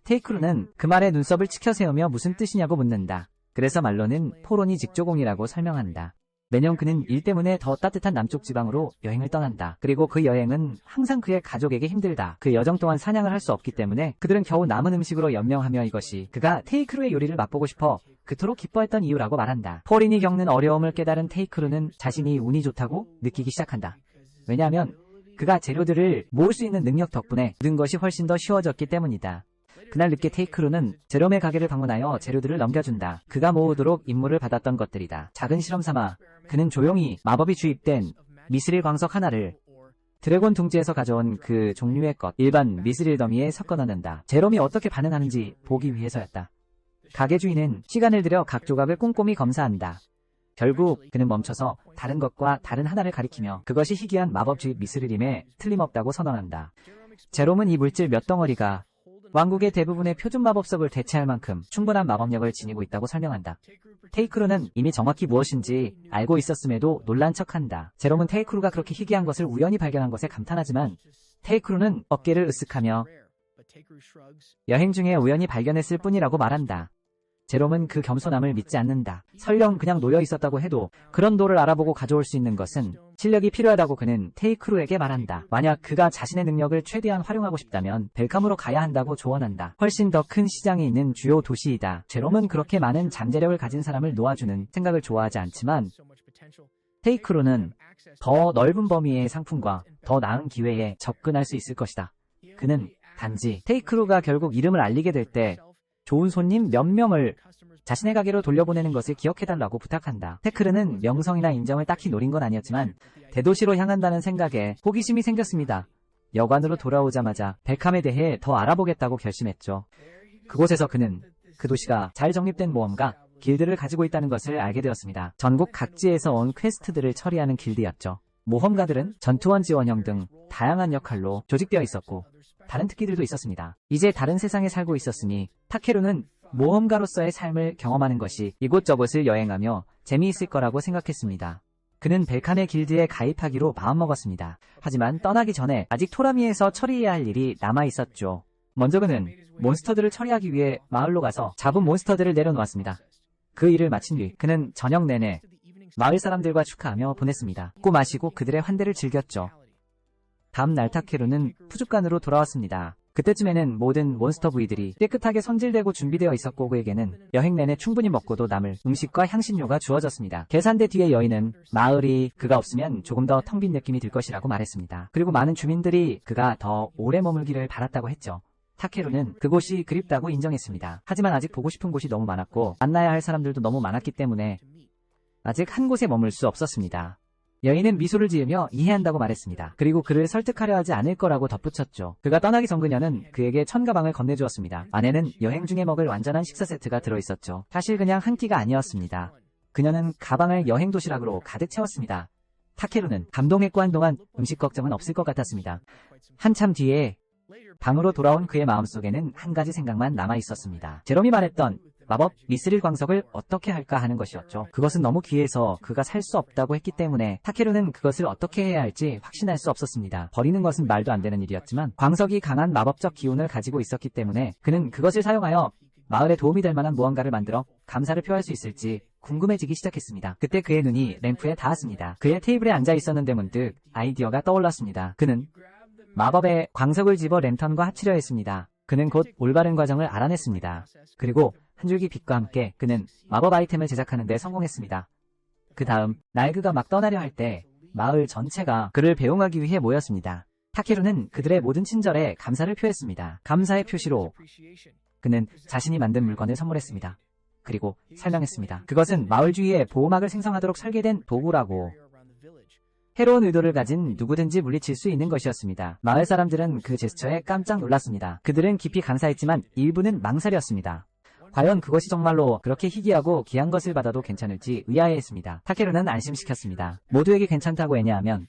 테이크루는 그 말에 눈썹을 치켜세우며 무슨 뜻이냐고 묻는다. 그래서 말로는 포론이 직조공이라고 설명한다. 매년 그는 일 때문에 더 따뜻한 남쪽 지방으로 여행을 떠난다. 그리고 그 여행은 항상 그의 가족에게 힘들다. 그 여정 동안 사냥을 할 수 없기 때문에 그들은 겨우 남은 음식으로 연명하며 이것이 그가 테이크루의 요리를 맛보고 싶어 그토록 기뻐했던 이유라고 말한다. 포린이 겪는 어려움을 깨달은 테이크루는 자신이 운이 좋다고 느끼기 시작한다. 왜냐하면 그가 재료들을 모을 수 있는 능력 덕분에 모든 것이 훨씬 더 쉬워졌기 때문이다. 그날 늦게 테이크루는 제롬의 가게를 방문하여 재료들을 넘겨준다. 그가 모으도록 임무를 받았던 것들이다. 작은 실험 삼아 그는 조용히 마법이 주입된 미스릴 광석 하나를 드래곤 둥지에서 가져온 그 종류의 것 일반 미스릴 더미에 섞어 넣는다. 제롬이 어떻게 반응하는지 보기 위해서였다. 가게 주인은 시간을 들여 각 조각을 꼼꼼히 검사한다. 결국 그는 멈춰서 다른 것과 다른 하나를 가리키며 그것이 희귀한 마법 주입 미스릴임에 틀림없다고 선언한다. 제롬은 이 물질 몇 덩어리가 왕국의 대부분의 표준 마법석을 대체할 만큼 충분한 마법력을 지니고 있다고 설명한다. 테이크루는 이미 정확히 무엇인지 알고 있었음에도 놀란 척한다. 제롬은 테이크루가 그렇게 희귀한 것을 우연히 발견한 것에 감탄하지만 테이크루는 어깨를 으쓱하며 여행 중에 우연히 발견했을 뿐이라고 말한다. 제롬은 그 겸손함을 믿지 않는다. 설령 그냥 놓여 있었다고 해도 그런 돌을 알아보고 가져올 수 있는 것은 실력이 필요하다고 그는 테이크루에게 말한다. 만약 그가 자신의 능력을 최대한 활용하고 싶다면 벨캄으로 가야 한다고 조언한다. 훨씬 더 큰 시장이 있는 주요 도시이다. 제롬은 그렇게 많은 잠재력을 가진 사람을 놓아주는 생각을 좋아하지 않지만 테이크로는 더 넓은 범위의 상품과 더 나은 기회에 접근할 수 있을 것이다. 그는 단지 테이크로가 결국 이름을 알리게 될 때 좋은 손님 몇 명을 자신의 가게로 돌려보내는 것을 기억해달라고 부탁한다. 테크르는 명성이나 인정을 딱히 노린 건 아니었지만 대도시로 향한다는 생각에 호기심이 생겼습니다. 여관으로 돌아오자마자 벨캄에 대해 더 알아보겠다고 결심했죠. 그곳에서 그는 그 도시가 잘 정립된 모험가 길드를 가지고 있다는 것을 알게 되었습니다. 전국 각지에서 온 퀘스트들을 처리하는 길드였죠. 모험가들은 전투원 지원형 등 다양한 역할로 조직되어 있었고 다른 특기들도 있었습니다. 이제 다른 세상에 살고 있었으니 타케루는 모험가로서의 삶을 경험하는 것이 이곳저곳을 여행하며 재미있을 거라고 생각했습니다. 그는 벨캄의 길드에 가입하기로 마음먹었습니다. 하지만 떠나기 전에 아직 토라미에서 처리해야 할 일이 남아있었죠. 먼저 그는 몬스터들을 처리하기 위해 마을로 가서 잡은 몬스터들을 내려놓았습니다. 그 일을 마친 뒤 그는 저녁 내내 마을 사람들과 축하하며 보냈습니다. 먹고 마시고 그들의 환대를 즐겼죠. 다음 날 타케루는 푸주간으로 돌아왔습니다. 그때쯤에는 모든 몬스터 부위들이 깨끗하게 손질되고 준비되어 있었고 그에게는 여행 내내 충분히 먹고도 남을 음식과 향신료가 주어졌습니다. 계산대 뒤의 여인은 마을이 그가 없으면 조금 더 텅 빈 느낌이 들 것이라고 말했습니다. 그리고 많은 주민들이 그가 더 오래 머물기를 바랐다고 했죠. 타케루는 그곳이 그립다고 인정했습니다. 하지만 아직 보고 싶은 곳이 너무 많았고 만나야 할 사람들도 너무 많았기 때문에 아직 한 곳에 머물 수 없었습니다. 여인은 미소를 지으며 이해한다고 말했습니다. 그리고 그를 설득하려 하지 않을 거라고 덧붙였죠. 그가 떠나기 전 그녀는 그에게 천가방을 건네주었습니다. 안에는 여행 중에 먹을 완전한 식사 세트가 들어있었죠. 사실 그냥 한 끼가 아니었습니다. 그녀는 가방을 여행 도시락으로 가득 채웠습니다. 타케루는 감동했고 한동안 음식 걱정은 없을 것 같았습니다. 한참 뒤에 방으로 돌아온 그의 마음속에는 한 가지 생각만 남아있었습니다. 제롬이 말했던 마법 미스릴 광석을 어떻게 할까 하는 것이었죠. 그것은 너무 귀해서 그가 살 수 없다고 했기 때문에 타케루는 그것을 어떻게 해야 할지 확신할 수 없었습니다. 버리는 것은 말도 안 되는 일이었지만 광석이 강한 마법적 기운을 가지고 있었기 때문에 그는 그것을 사용하여 마을에 도움이 될 만한 무언가를 만들어 감사를 표할 수 있을지 궁금해지기 시작했습니다. 그때 그의 눈이 램프에 닿았습니다. 그의 테이블에 앉아 있었는데 문득 아이디어가 떠올랐습니다. 그는 마법의 광석을 집어 랜턴과 합치려 했습니다. 그는 곧 올바른 과정을 알아냈습니다. 그리고 한 줄기 빛과 함께 그는 마법 아이템을 제작하는 데 성공했습니다. 그 다음 날 그가 막 떠나려 할 때 마을 전체가 그를 배웅하기 위해 모였습니다. 타케루는 그들의 모든 친절에 감사를 표했습니다. 감사의 표시로 그는 자신이 만든 물건을 선물했습니다. 그리고 설명했습니다. 그것은 마을 주위에 보호막을 생성하도록 설계된 도구라고. 해로운 의도를 가진 누구든지 물리칠 수 있는 것이었습니다. 마을 사람들은 그 제스처에 깜짝 놀랐습니다. 그들은 깊이 감사했지만 일부는 망설였습니다. 과연 그것이 정말로 그렇게 희귀하고 귀한 것을 받아도 괜찮을지 의아해했습니다. 타케루는 안심시켰습니다. 모두에게 괜찮다고 애냐하면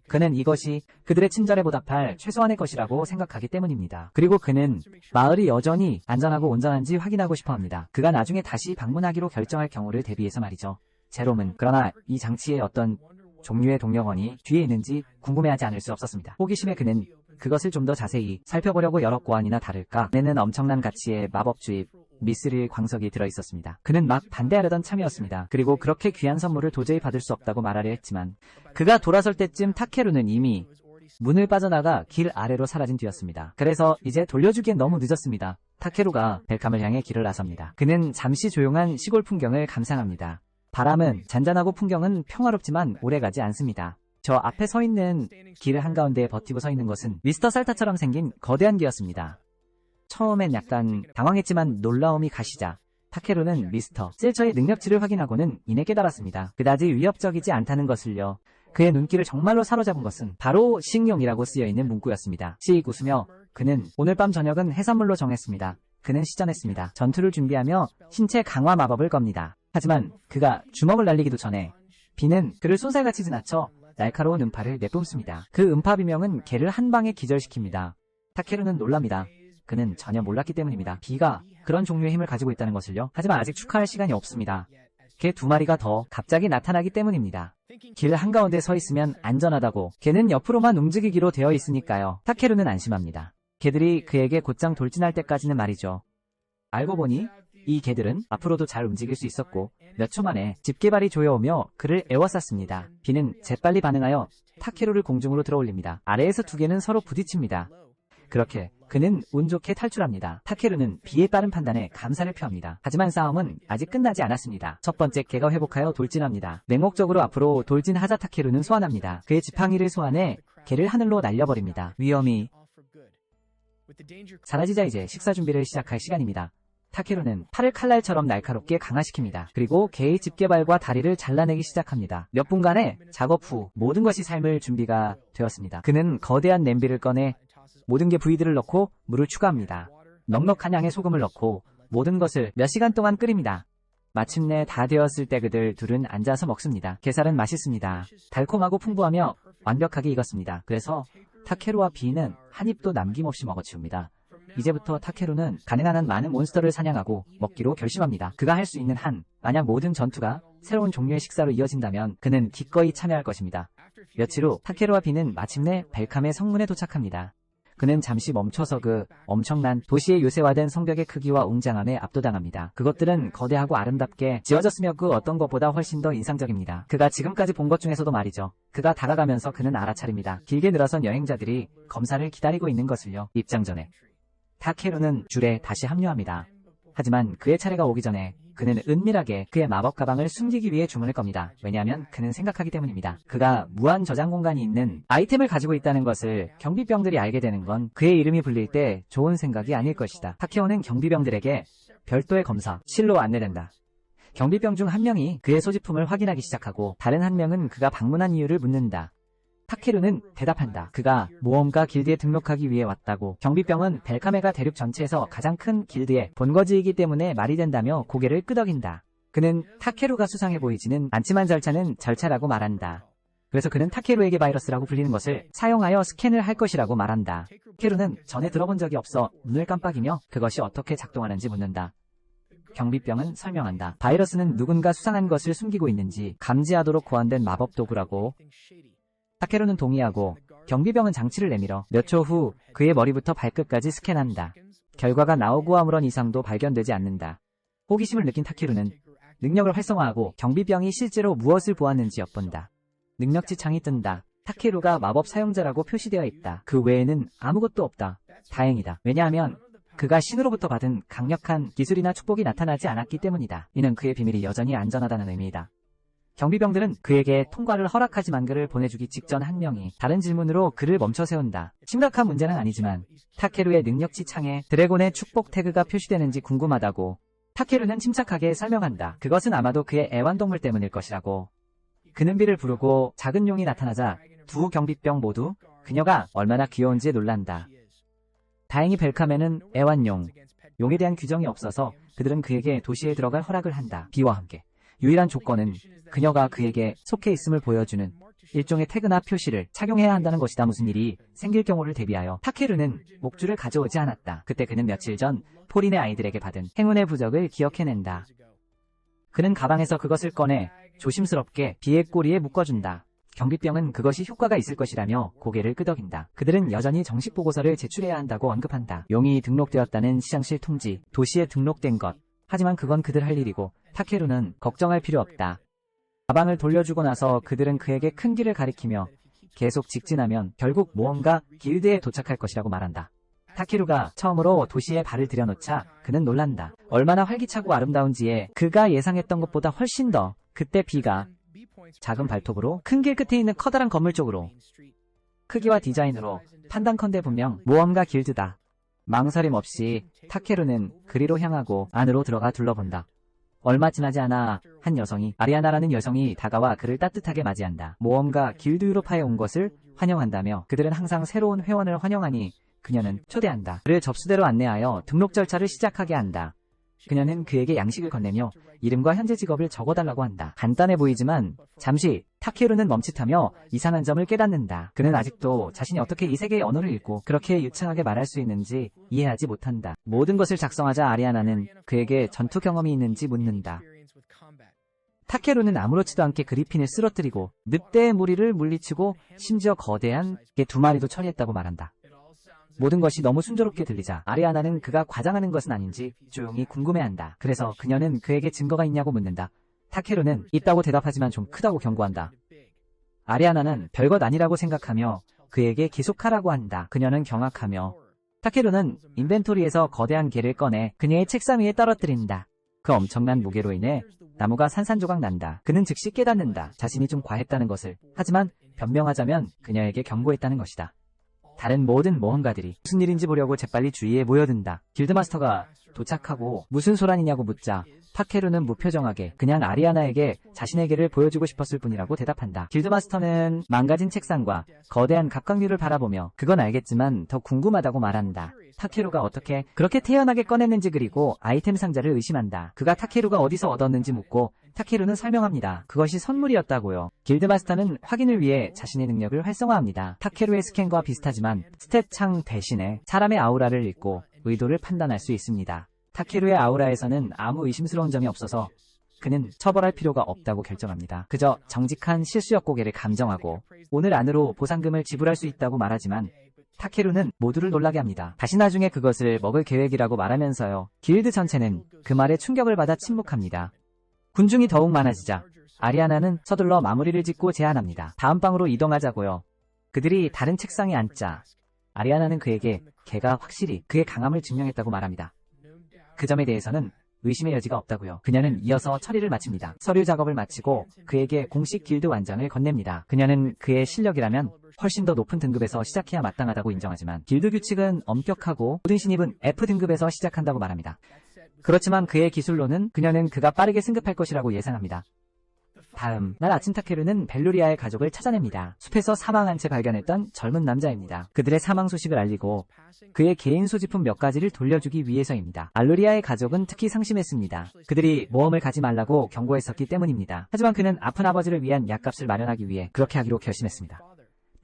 그는 이것이 그들의 친절에 보답할 최소한의 것이라고 생각하기 때문입니다. 그리고 그는 마을이 여전히 안전하고 온전한지 확인하고 싶어합니다. 그가 나중에 다시 방문하기로 결정할 경우를 대비해서 말이죠. 제롬은 그러나 이 장치에 어떤 종류의 동력원이 뒤에 있는지 궁금해하지 않을 수 없었습니다. 호기심에 그는 그것을 좀 더 자세히 살펴보려고 여러 고안이나 다를까 안에는 엄청난 가치의 마법 주입 미스릴 광석이 들어있었습니다. 그는 막 반대하려던 참이었습니다. 그리고 그렇게 귀한 선물을 도저히 받을 수 없다고 말하려 했지만 그가 돌아설 때쯤 타케루는 이미 문을 빠져나가 길 아래로 사라진 뒤였습니다. 그래서 이제 돌려주기엔 너무 늦었습니다. 타케루가 벨캄을 향해 길을 나섭니다. 그는 잠시 조용한 시골 풍경을 감상합니다. 바람은 잔잔하고 풍경은 평화롭지만 오래가지 않습니다. 저 앞에 서 있는 길 한가운데에 버티고 서 있는 것은 미스터 살타처럼 생긴 거대한 개였습니다. 처음엔 약간 당황했지만 놀라움이 가시자 타케루는 미스터 셀처의 능력치를 확인하고는 이내 깨달았습니다. 그다지 위협적이지 않다는 것을요. 그의 눈길을 정말로 사로잡은 것은 바로 식용이라고 쓰여있는 문구였습니다. 씩 웃으며 그는 오늘 밤 저녁은 해산물로 정했습니다. 그는 시전했습니다. 전투를 준비하며 신체 강화 마법을 겁니다. 하지만 그가 주먹을 날리기도 전에 비는 그를 쏜살같이 지나쳐 날카로운 음파를 내뿜습니다. 그 음파 비명은 개를 한 방에 기절시킵니다. 타케루는 놀랍니다. 그는 전혀 몰랐기 때문입니다. 비가 그런 종류의 힘을 가지고 있다는 것을요. 하지만 아직 축하할 시간이 없습니다. 개 2마리가 더 갑자기 나타나기 때문입니다. 길 한가운데 서 있으면 안전하다고 개는 옆으로만 움직이기로 되어 있으니까요. 타케루는 안심합니다. 개들이 그에게 곧장 돌진할 때까지는 말이죠. 알고 보니 이 개들은 앞으로도 잘 움직일 수 있었고 몇 초 만에 집게발이 조여오며 그를 에워쌌습니다. 비는 재빨리 반응하여 타케루를 공중으로 들어올립니다. 아래에서 두 개는 서로 부딪힙니다. 그렇게 그는 운 좋게 탈출합니다. 타케루는 비의 빠른 판단에 감사를 표합니다. 하지만 싸움은 아직 끝나지 않았습니다. 첫 번째 개가 회복하여 돌진합니다. 맹목적으로 앞으로 돌진하자 타케루는 소환합니다. 그의 지팡이를 소환해 개를 하늘로 날려버립니다. 위험이 사라지자 이제 식사 준비를 시작할 시간입니다. 타케루는 팔을 칼날처럼 날카롭게 강화시킵니다. 그리고 개의 집게발과 다리를 잘라내기 시작합니다. 몇 분간의 작업 후 모든 것이 삶을 준비가 되었습니다. 그는 거대한 냄비를 꺼내 모든 게 부위들을 넣고 물을 추가합니다. 넉넉한 양의 소금을 넣고 모든 것을 몇 시간 동안 끓입니다. 마침내 다 되었을 때 그들 둘은 앉아서 먹습니다. 게살은 맛있습니다. 달콤하고 풍부하며 완벽하게 익었습니다. 그래서 타케루와 비는 한 입도 남김없이 먹어치웁니다. 이제부터 타케루는 가능한 한 많은 몬스터를 사냥하고 먹기로 결심합니다. 그가 할 수 있는 한, 만약 모든 전투가 새로운 종류의 식사로 이어진다면 그는 기꺼이 참여할 것입니다. 며칠 후 타케루와 비는 마침내 벨캄의 성문에 도착합니다. 그는 잠시 멈춰서 그 엄청난 도시의 요새화된 성벽의 크기와 웅장함에 압도당합니다. 그것들은 거대하고 아름답게 지어졌으며 그 어떤 것보다 훨씬 더 인상적입니다. 그가 지금까지 본 것 중에서도 말이죠. 그가 다가가면서 그는 알아차립니다. 길게 늘어선 여행자들이 검사를 기다리고 있는 것을요. 입장 전에 타케루는 줄에 다시 합류합니다. 하지만 그의 차례가 오기 전에 그는 은밀하게 그의 마법 가방을 숨기기 위해 주문을 겁니다. 왜냐하면 그는 생각하기 때문입니다. 그가 무한 저장 공간이 있는 아이템을 가지고 있다는 것을 경비병들이 알게 되는 건 그의 이름이 불릴 때 좋은 생각이 아닐 것이다. 타케오는 경비병들에게 별도의 검사, 실로 안내된다. 경비병 중 한 명이 그의 소지품을 확인하기 시작하고 다른 한 명은 그가 방문한 이유를 묻는다. 타케루는 대답한다. 그가 모험가 길드에 등록하기 위해 왔다고. 경비병은 벨카메가 대륙 전체에서 가장 큰 길드의 본거지이기 때문에 말이 된다며 고개를 끄덕인다. 그는 타케루가 수상해 보이지는 않지만 절차는 절차라고 말한다. 그래서 그는 타케루에게 바이러스라고 불리는 것을 사용하여 스캔을 할 것이라고 말한다. 타케루는 전에 들어본 적이 없어 눈을 깜빡이며 그것이 어떻게 작동하는지 묻는다. 경비병은 설명한다. 바이러스는 누군가 수상한 것을 숨기고 있는지 감지하도록 고안된 마법 도구라고. 타케루는 동의하고 경비병은 장치를 내밀어 몇 초 후 그의 머리부터 발끝까지 스캔한다. 결과가 나오고 아무런 이상도 발견되지 않는다. 호기심을 느낀 타케루는 능력을 활성화하고 경비병이 실제로 무엇을 보았는지 엿본다. 능력치 창이 뜬다. 타케루가 마법 사용자라고 표시되어 있다. 그 외에는 아무것도 없다. 다행이다. 왜냐하면 그가 신으로부터 받은 강력한 기술이나 축복이 나타나지 않았기 때문이다. 이는 그의 비밀이 여전히 안전하다는 의미이다. 경비병들은 그에게 통과를 허락하지만 그를 보내주기 직전 한 명이 다른 질문으로 그를 멈춰 세운다. 심각한 문제는 아니지만 타케루의 능력치 창에 드래곤의 축복 태그가 표시되는지 궁금하다고. 타케루는 침착하게 설명한다. 그것은 아마도 그의 애완동물 때문일 것이라고. 그는 비를 부르고 작은 용이 나타나자 두 경비병 모두 그녀가 얼마나 귀여운지 놀란다. 다행히 벨카메는 애완용, 용에 대한 규정이 없어서 그들은 그에게 도시에 들어갈 허락을 한다. 비와 함께. 유일한 조건은 그녀가 그에게 속해 있음을 보여주는 일종의 태그나 표시를 착용해야 한다는 것이다. 무슨 일이 생길 경우를 대비하여 타케루는 목줄을 가져오지 않았다. 그때 그는 며칠 전 포린의 아이들에게 받은 행운의 부적을 기억해낸다. 그는 가방에서 그것을 꺼내 조심스럽게 비의 꼬리에 묶어준다. 경비병은 그것이 효과가 있을 것이라며 고개를 끄덕인다. 그들은 여전히 정식 보고서를 제출해야 한다고 언급한다. 용이 등록되었다는 시장실 통지, 도시에 등록된 것. 하지만 그건 그들 할 일이고 타케루는 걱정할 필요 없다. 가방을 돌려주고 나서 그들은 그에게 큰 길을 가리키며 계속 직진하면 결국 모험가 길드에 도착할 것이라고 말한다. 타케루가 처음으로 도시에 발을 들여놓자 그는 놀란다. 얼마나 활기차고 아름다운지에 그가 예상했던 것보다 훨씬 더. 그때 비가 작은 발톱으로 큰 길 끝에 있는 커다란 건물 쪽으로. 크기와 디자인으로 판단컨대 분명 모험가 길드다. 망설임 없이 타케루는 그리로 향하고 안으로 들어가 둘러본다. 얼마 지나지 않아 한 여성이, 아리아나라는 여성이 다가와 그를 따뜻하게 맞이한다. 모험가 길드 유로파에 온 것을 환영한다며 그들은 항상 새로운 회원을 환영하니 그녀는 초대한다. 그를 접수대로 안내하여 등록 절차를 시작하게 한다. 그녀는 그에게 양식을 건네며 이름과 현재 직업을 적어달라고 한다. 간단해 보이지만 잠시 타케루는 멈칫하며 이상한 점을 깨닫는다. 그는 아직도 자신이 어떻게 이 세계의 언어를 읽고 그렇게 유창하게 말할 수 있는지 이해하지 못한다. 모든 것을 작성하자 아리아나는 그에게 전투 경험이 있는지 묻는다. 타케루는 아무렇지도 않게 그리핀을 쓰러뜨리고 늑대의 무리를 물리치고 심지어 거대한 개 2마리도 처리했다고 말한다. 모든 것이 너무 순조롭게 들리자 아리아나는 그가 과장하는 것은 아닌지 조용히 궁금해한다. 그래서 그녀는 그에게 증거가 있냐고 묻는다. 타케루는 있다고 대답하지만 좀 크다고 경고한다. 아리아나는 별것 아니라고 생각하며 그에게 계속하라고 한다. 그녀는 경악하며 타케루는 인벤토리에서 거대한 개를 꺼내 그녀의 책상 위에 떨어뜨린다. 그 엄청난 무게로 인해 나무가 산산조각 난다. 그는 즉시 깨닫는다. 자신이 좀 과했다는 것을. 하지만 변명하자면 그녀에게 경고했다는 것이다. 다른 모든 모험가들이 무슨 일인지 보려고 재빨리 주위에 모여든다. 길드마스터가 도착하고 무슨 소란이냐고 묻자 타케루는 무표정하게 그냥 아리아나에게 자신의 개를 보여주고 싶었을 뿐이라고 대답한다. 길드마스터는 망가진 책상과 거대한 갑각류를 바라보며 그건 알겠지만 더 궁금하다고 말한다. 타케루가 어떻게 그렇게 태연하게 꺼냈는지 그리고 아이템 상자를 의심한다. 그가 타케루가 어디서 얻었는지 묻고 타케루는 설명합니다. 그것이 선물이었다고요. 길드마스터는 확인을 위해 자신의 능력을 활성화합니다. 타케루의 스캔과 비슷하지만 스탯 창 대신에 사람의 아우라를 읽고 의도를 판단할 수 있습니다. 타케루의 아우라에서는 아무 의심스러운 점이 없어서 그는 처벌할 필요가 없다고 결정합니다. 그저 정직한 실수였고개를 감정하고 오늘 안으로 보상금을 지불할 수 있다고 말하지만 타케루는 모두를 놀라게 합니다. 다시 나중에 그것을 먹을 계획이라고 말하면서요. 길드 전체는 그 말에 충격을 받아 침묵합니다. 군중이 더욱 많아지자 아리아나는 서둘러 마무리를 짓고 제안합니다. 다음 방으로 이동하자고요. 그들이 다른 책상에 앉자 아리아나는 그에게 걔가 확실히 그의 강함을 증명했다고 말합니다. 그 점에 대해서는 의심의 여지가 없다고요. 그녀는 이어서 처리를 마칩니다. 서류 작업을 마치고 그에게 공식 길드 완장을 건넵니다. 그녀는 그의 실력이라면 훨씬 더 높은 등급에서 시작해야 마땅하다고 인정하지만 길드 규칙은 엄격하고 모든 신입은 F등급에서 시작한다고 말합니다. 그렇지만 그의 기술로는 그녀는 그가 빠르게 승급할 것이라고 예상합니다. 다음 날 아침 타케루는 벨루리아의 가족을 찾아냅니다. 숲에서 사망한 채 발견했던 젊은 남자입니다. 그들의 사망 소식을 알리고 그의 개인 소지품 몇 가지를 돌려주기 위해서입니다. 알루리아의 가족은 특히 상심했습니다. 그들이 모험을 가지 말라고 경고했었기 때문입니다. 하지만 그는 아픈 아버지를 위한 약값을 마련하기 위해 그렇게 하기로 결심했습니다.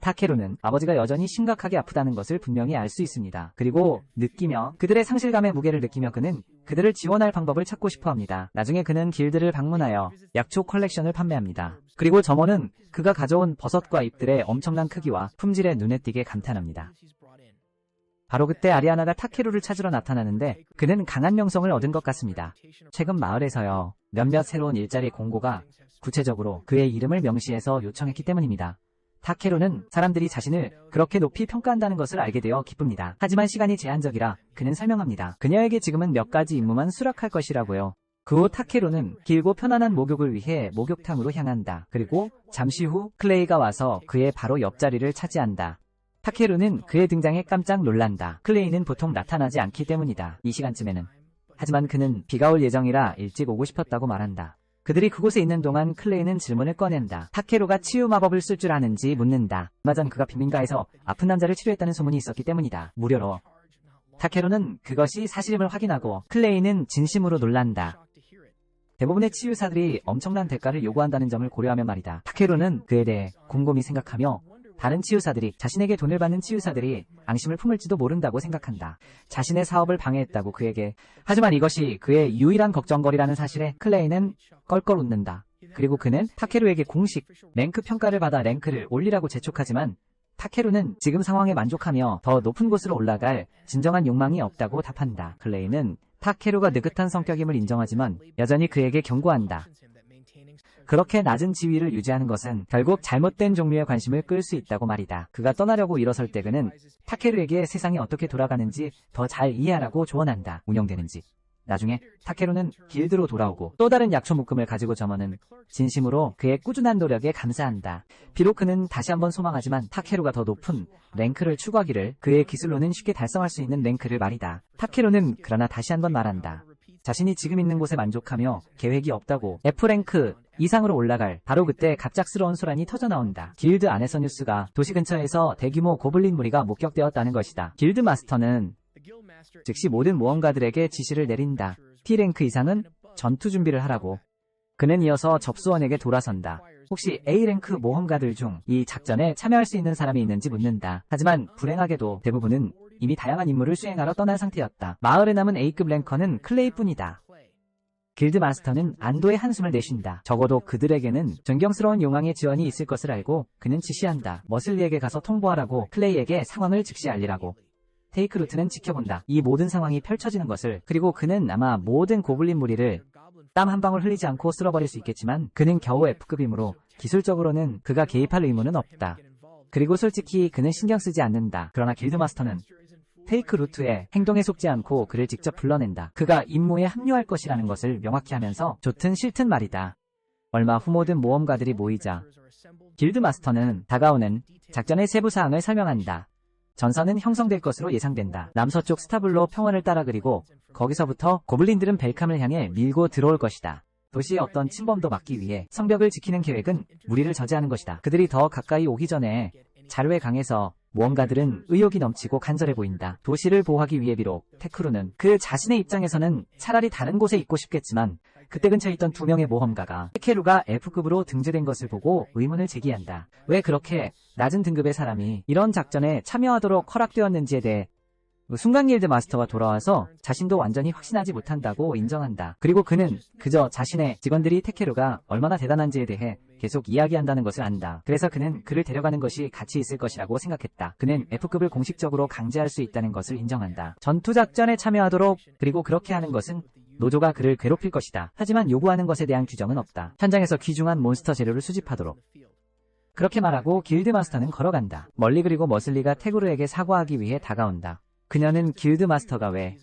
타케루는 아버지가 여전히 심각하게 아프다는 것을 분명히 알 수 있습니다. 그리고 느끼며 그들의 상실감의 무게를 느끼며 그는 그들을 지원할 방법을 찾고 싶어합니다. 나중에 그는 길드를 방문하여 약초 컬렉션을 판매합니다. 그리고 점원은 그가 가져온 버섯과 잎들의 엄청난 크기와 품질에 눈에 띄게 감탄합니다. 바로 그때 아리아나가 타케루를 찾으러 나타나는데 그는 강한 명성을 얻은 것 같습니다. 최근 마을에서요. 몇몇 새로운 일자리 공고가 구체적으로 그의 이름을 명시해서 요청했기 때문입니다. 타케루는 사람들이 자신을 그렇게 높이 평가한다는 것을 알게 되어 기쁩니다. 하지만 시간이 제한적이라 그는 설명합니다. 그녀에게 지금은 몇 가지 임무만 수락할 것이라고요. 그 후 타케루는 길고 편안한 목욕을 위해 목욕탕으로 향한다. 그리고 잠시 후 클레이가 와서 그의 바로 옆자리를 차지한다. 타케루는 그의 등장에 깜짝 놀란다. 클레이는 보통 나타나지 않기 때문이다. 이 시간쯤에는. 하지만 그는 비가 올 예정이라 일찍 오고 싶었다고 말한다. 그들이 그곳에 있는 동안 클레이는 질문을 꺼낸다. 타케루가 치유 마법을 쓸 줄 아는지 묻는다. 얼마 전 그가 빈민가에서 아픈 남자를 치료했다는 소문이 있었기 때문이다. 무료로. 타케루는 그것이 사실임을 확인하고 클레이는 진심으로 놀란다. 대부분의 치유사들이 엄청난 대가를 요구한다는 점을 고려하면 말이다. 타케루는 그에 대해 곰곰이 생각하며 다른 치유사들이 자신에게 돈을 받는 치유사들이 앙심을 품을지도 모른다고 생각한다. 자신의 사업을 방해했다고 그에게. 하지만 이것이 그의 유일한 걱정거리라는 사실에 클레이는 껄껄 웃는다. 그리고 그는 타케루에게 공식 랭크 평가를 받아 랭크를 올리라고 재촉하지만 타케루는 지금 상황에 만족하며 더 높은 곳으로 올라갈 진정한 욕망이 없다고 답한다. 클레이는 타케루가 느긋한 성격임을 인정하지만 여전히 그에게 경고한다. 그렇게 낮은 지위를 유지하는 것은 결국 잘못된 종류의 관심을 끌 수 있다고 말이다. 그가 떠나려고 일어설 때 그는 타케루에게 세상이 어떻게 돌아가는지 더 잘 이해하라고 조언한다. 운영되는지. 나중에 타케루는 길드로 돌아오고 또 다른 약초 묶음을 가지고 점원은 진심으로 그의 꾸준한 노력에 감사한다. 비록 그는 다시 한번 소망하지만 타케루가 더 높은 랭크를 추구하기를 그의 기술로는 쉽게 달성할 수 있는 랭크를 말이다. 타케루는 그러나 다시 한번 말한다. 자신이 지금 있는 곳에 만족하며 계획이 없다고. F랭크 이상으로 올라갈 바로 그때 갑작스러운 소란이 터져나온다. 길드 안에서 뉴스가 도시 근처에서 대규모 고블린 무리가 목격되었다는 것이다. 길드 마스터는 즉시 모든 모험가들에게 지시를 내린다. T랭크 이상은 전투 준비를 하라고. 그는 이어서 접수원에게 돌아선다. 혹시 A랭크 모험가들 중 이 작전에 참여할 수 있는 사람이 있는지 묻는다. 하지만 불행하게도 대부분은 이미 다양한 임무를 수행하러 떠난 상태였다. 마을에 남은 A급 랭커는 클레이뿐이다. 길드 마스터는 안도의 한숨을 내쉰다. 적어도 그들에게는 존경스러운 용왕의 지원이 있을 것을 알고 그는 지시한다. 머슬리에게 가서 통보하라고. 클레이에게 상황을 즉시 알리라고. 테이크루트는 지켜본다. 이 모든 상황이 펼쳐지는 것을. 그리고 그는 아마 모든 고블린 무리를 땀 한 방울 흘리지 않고 쓸어버릴 수 있겠지만 그는 겨우 F급이므로 기술적으로는 그가 개입할 의무는 없다. 그리고 솔직히 그는 신경 쓰지 않는다. 그러나 길드마스터는 페이크 루트에 행동에 속지 않고 그를 직접 불러낸다. 그가 임무에 합류할 것이라는 것을 명확히 하면서 좋든 싫든 말이다. 얼마 후 모든 모험가들이 모이자 길드마스터는 다가오는 작전의 세부 사항을 설명한다. 전선은 형성될 것으로 예상된다. 남서쪽 스타블로 평원을 따라 그리고 거기서부터 고블린들은 벨캄을 향해 밀고 들어올 것이다. 도시의 어떤 침범도 막기 위해 성벽을 지키는 계획은 무리를 저지하는 것이다. 그들이 더 가까이 오기 전에 자료에 강해서 모험가들은 의욕이 넘치고 간절해 보인다. 도시를 보호하기 위해 비록 테크루는 그 자신의 입장에서는 차라리 다른 곳에 있고 싶겠지만 그때 근처에 있던 2명의 모험가가 테케루가 F급으로 등재된 것을 보고 의문을 제기한다. 왜 그렇게 낮은 등급의 사람이 이런 작전에 참여하도록 허락되었는지에 대해 순간 길드 마스터가 돌아와서 자신도 완전히 확신하지 못한다고 인정한다. 그리고 그는 그저 자신의 직원들이 테케루가 얼마나 대단한지에 대해 계속 이야기한다는 것을 안다. 그래서 그는 그를 데려가는 것이 가치 있을 것이라고 생각했다. 그는 F급을 공식적으로 강제할 수 있다는 것을 인정한다. 전투작전에 참여하도록, 그리고 그렇게 하는 것은 노조가 그를 괴롭힐 것이다. 하지만 요구하는 것에 대한 규정은 없다. 현장에서 귀중한 몬스터 재료를 수집하도록. 그렇게 말하고 길드마스터는 걸어간다. 멀리. 그리고 머슬리가 테구르에게 사과하기 위해 다가온다. 그녀는 길드마스터가 왜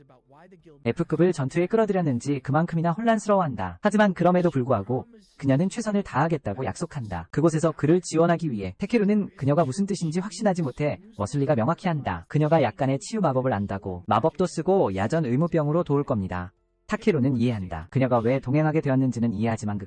F급을 전투에 끌어들였는지 그만큼이나 혼란스러워한다. 하지만 그럼에도 불구하고 그녀는 최선을 다하겠다고 약속한다. 그곳에서 그를 지원하기 위해 테케루는 그녀가 무슨 뜻인지 확신하지 못해 머슬리가 명확히 한다. 그녀가 약간의 치유 마법을 안다고 마법도 쓰고 야전 의무병으로 도울 겁니다. 타케루는 이해한다. 그녀가 왜 동행하게 되었는지는 이해하지만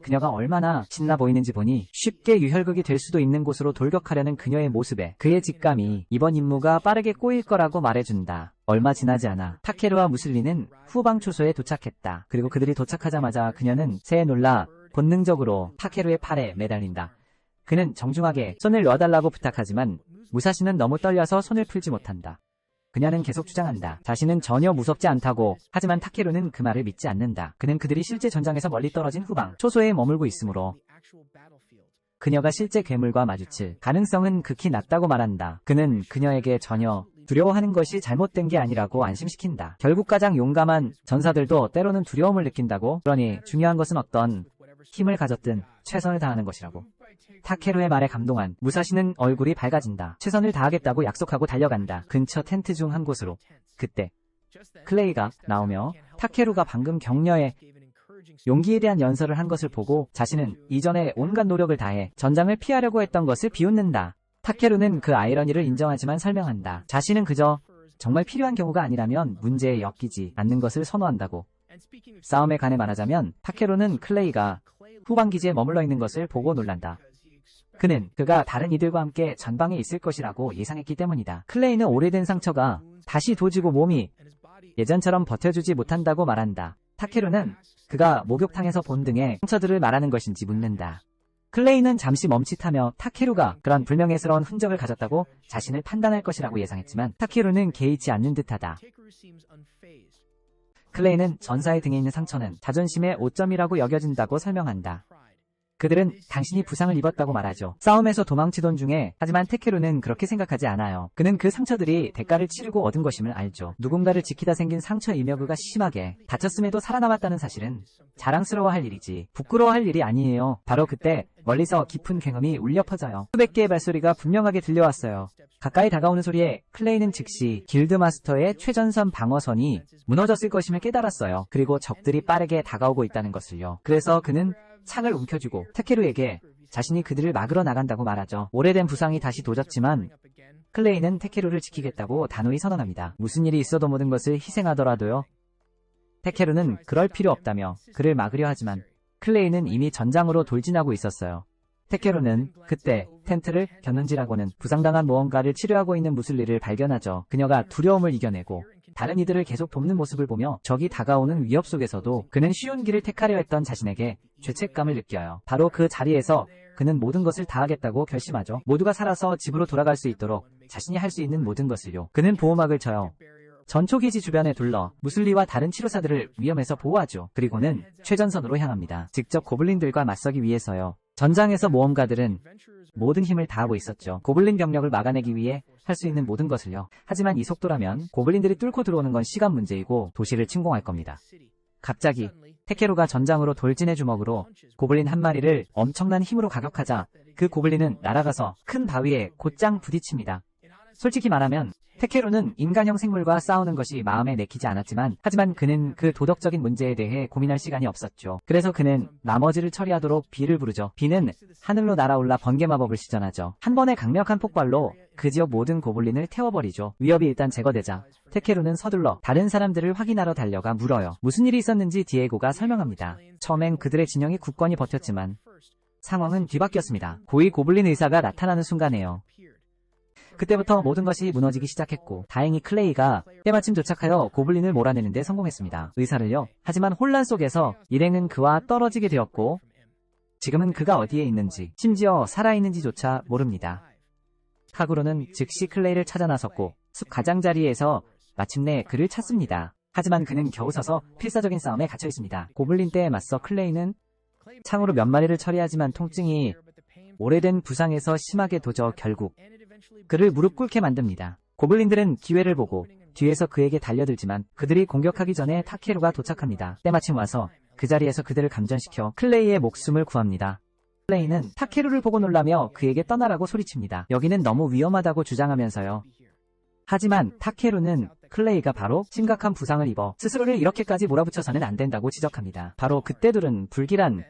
그녀가 얼마나 신나 보이는지 보니 쉽게 유혈극이 될 수도 있는 곳으로 돌격하려는 그녀의 모습에 그의 직감이 이번 임무가 빠르게 꼬일 거라고 말해준다. 얼마 지나지 않아 타케루와 무슬리는 후방 초소에 도착했다. 그리고 그들이 도착하자마자 그녀는 새에 놀라 본능적으로 타케루의 팔에 매달린다. 그는 정중하게 손을 놔달라고 부탁하지만 무사시는 너무 떨려서 손을 풀지 못한다. 그녀는 계속 주장한다. 자신은 전혀 무섭지 않다고. 하지만 타케루는 그 말을 믿지 않는다. 그는 그들이 실제 전장에서 멀리 떨어진 후방 초소에 머물고 있으므로 그녀가 실제 괴물과 마주칠 가능성은 극히 낮다고 말한다. 그는 그녀에게 전혀 두려워하는 것이 잘못된 게 아니라고 안심시킨다. 결국 가장 용감한 전사들도 때로는 두려움을 느낀다고. 그러니 중요한 것은 어떤 힘을 가졌든 최선을 다하는 것이라고. 타케루의 말에 감동한 무사시는 얼굴이 밝아진다. 최선을 다하겠다고 약속하고 달려간다. 근처 텐트 중 한 곳으로. 그때 클레이가 나오며 타케루가 방금 격려에 용기에 대한 연설을 한 것을 보고 자신은 이전에 온갖 노력을 다해 전장을 피하려고 했던 것을 비웃는다. 타케루는 그 아이러니를 인정하지만 설명한다. 자신은 그저 정말 필요한 경우가 아니라면 문제에 엮이지 않는 것을 선호한다고. 싸움에 관해 말하자면 타케루는 클레이가 후방기지에 머물러 있는 것을 보고 놀란다. 그가 다른 이들과 함께 전방에 있을 것이라고 예상했기 때문이다. 클레이는 오래된 상처가 다시 도지고 몸이 예전처럼 버텨주지 못한다고 말한다. 타케루는 그가 목욕탕에서 본 등의 상처들을 말하는 것인지 묻는다. 클레이는 잠시 멈칫하며 타케루가 그런 불명예스러운 흔적을 가졌다고 자신을 판단할 것이라고 예상했지만 타케루는 개의치 않는 듯하다. 클레이는 전사의 등에 있는 상처는 자존심의 오점이라고 여겨진다고 설명한다. 그들은 당신이 부상을 입었다고 말하죠. 싸움에서 도망치던 중에. 하지만 테케루는 그렇게 생각하지 않아요. 그는 그 상처들이 대가를 치르고 얻은 것임을 알죠. 누군가를 지키다 생긴 상처이며 그가 심하게 다쳤음에도 살아남았다는 사실은 자랑스러워할 일이지 부끄러워할 일이 아니에요. 바로 그때 멀리서 깊은 굉음이 울려 퍼져요. 수백 개의 발소리가 분명하게 들려왔어요. 가까이 다가오는 소리에 클레이는 즉시 길드마스터의 최전선 방어선이 무너졌을 것임을 깨달았어요. 그리고 적들이 빠르게 다가오고 있다는 것을요. 그래서 그는 창을 움켜쥐고 타케루에게 자신이 그들을 막으러 나간다고 말하죠. 오래된 부상이 다시 도졌지만 클레이는 타케루를 지키겠다고 단호히 선언합니다. 무슨 일이 있어도 모든 것을 희생하더라도요. 타케루는 그럴 필요 없다며 그를 막으려 하지만 클레이는 이미 전장으로 돌진하고 있었어요. 타케루는 그때 텐트를 겨눈질하고는 부상당한 모험가를 치료하고 있는 무슬리를 발견하죠. 그녀가 두려움을 이겨내고 다른 이들을 계속 돕는 모습을 보며 적이 다가오는 위협 속에서도 그는 쉬운 길을 택하려 했던 자신에게 죄책감을 느껴요. 바로 그 자리에서 그는 모든 것을 다하겠다고 결심하죠. 모두가 살아서 집으로 돌아갈 수 있도록 자신이 할 수 있는 모든 것을요. 그는 보호막을 쳐요. 전초기지 주변에 둘러 무슬리와 다른 치료사들을 위험에서 보호하죠. 그리고는 최전선으로 향합니다. 직접 고블린들과 맞서기 위해서요. 전장에서 모험가들은 모든 힘을 다하고 있었죠. 고블린 병력을 막아내기 위해 할 수 있는 모든 것을요. 하지만 이 속도라면 고블린들이 뚫고 들어오는 건 시간 문제이고 도시를 침공할 겁니다. 갑자기 테케루가 전장으로 돌진의 주먹으로 고블린 한 마리를 엄청난 힘으로 가격하자 그 고블린은 날아가서 큰 바위에 곧장 부딪힙니다. 솔직히 말하면 타케루는 인간형 생물과 싸우는 것이 마음에 내키지 않았지만 하지만 그는 그 도덕적인 문제에 대해 고민할 시간이 없었죠. 그래서 그는 나머지를 처리하도록 비를 부르죠. 비는 하늘로 날아올라 번개 마법을 시전하죠. 한 번의 강력한 폭발로 그 지역 모든 고블린을 태워버리죠. 위협이 일단 제거되자 타케루는 서둘러 다른 사람들을 확인하러 달려가 물어요. 무슨 일이 있었는지 디에고가 설명합니다. 처음엔 그들의 진영이 굳건히 버텼지만 상황은 뒤바뀌었습니다. 고위 고블린 의사가 나타나는 순간에요. 그때부터 모든 것이 무너지기 시작했고 다행히 클레이가 때마침 도착하여 고블린을 몰아내는 데 성공했습니다. 의사를요. 하지만 혼란 속에서 일행은 그와 떨어지게 되었고 지금은 그가 어디에 있는지 심지어 살아있는지조차 모릅니다. 카구로는 즉시 클레이를 찾아 나섰고 숲 가장자리에서 마침내 그를 찾습니다. 하지만 그는 겨우 서서 필사적인 싸움에 갇혀 있습니다. 고블린 떼에 맞서 클레이는 창으로 몇 마리를 처리하지만 통증이 오래된 부상에서 심하게 도져 결국 그를 무릎 꿇게 만듭니다. 고블린들은 기회를 보고 뒤에서 그에게 달려들지만 그들이 공격하기 전에 타케루가 도착합니다. 때마침 와서 그 자리에서 그들을 감전시켜 클레이의 목숨을 구합니다. 클레이는 타케루를 보고 놀라며 그에게 떠나라고 소리칩니다. 여기는 너무 위험하다고 주장하면서요. 하지만 타케루는 클레이가 바로 심각한 부상을 입어 스스로를 이렇게까지 몰아붙여서는 안 된다고 지적합니다. 바로 그때 둘은 불길한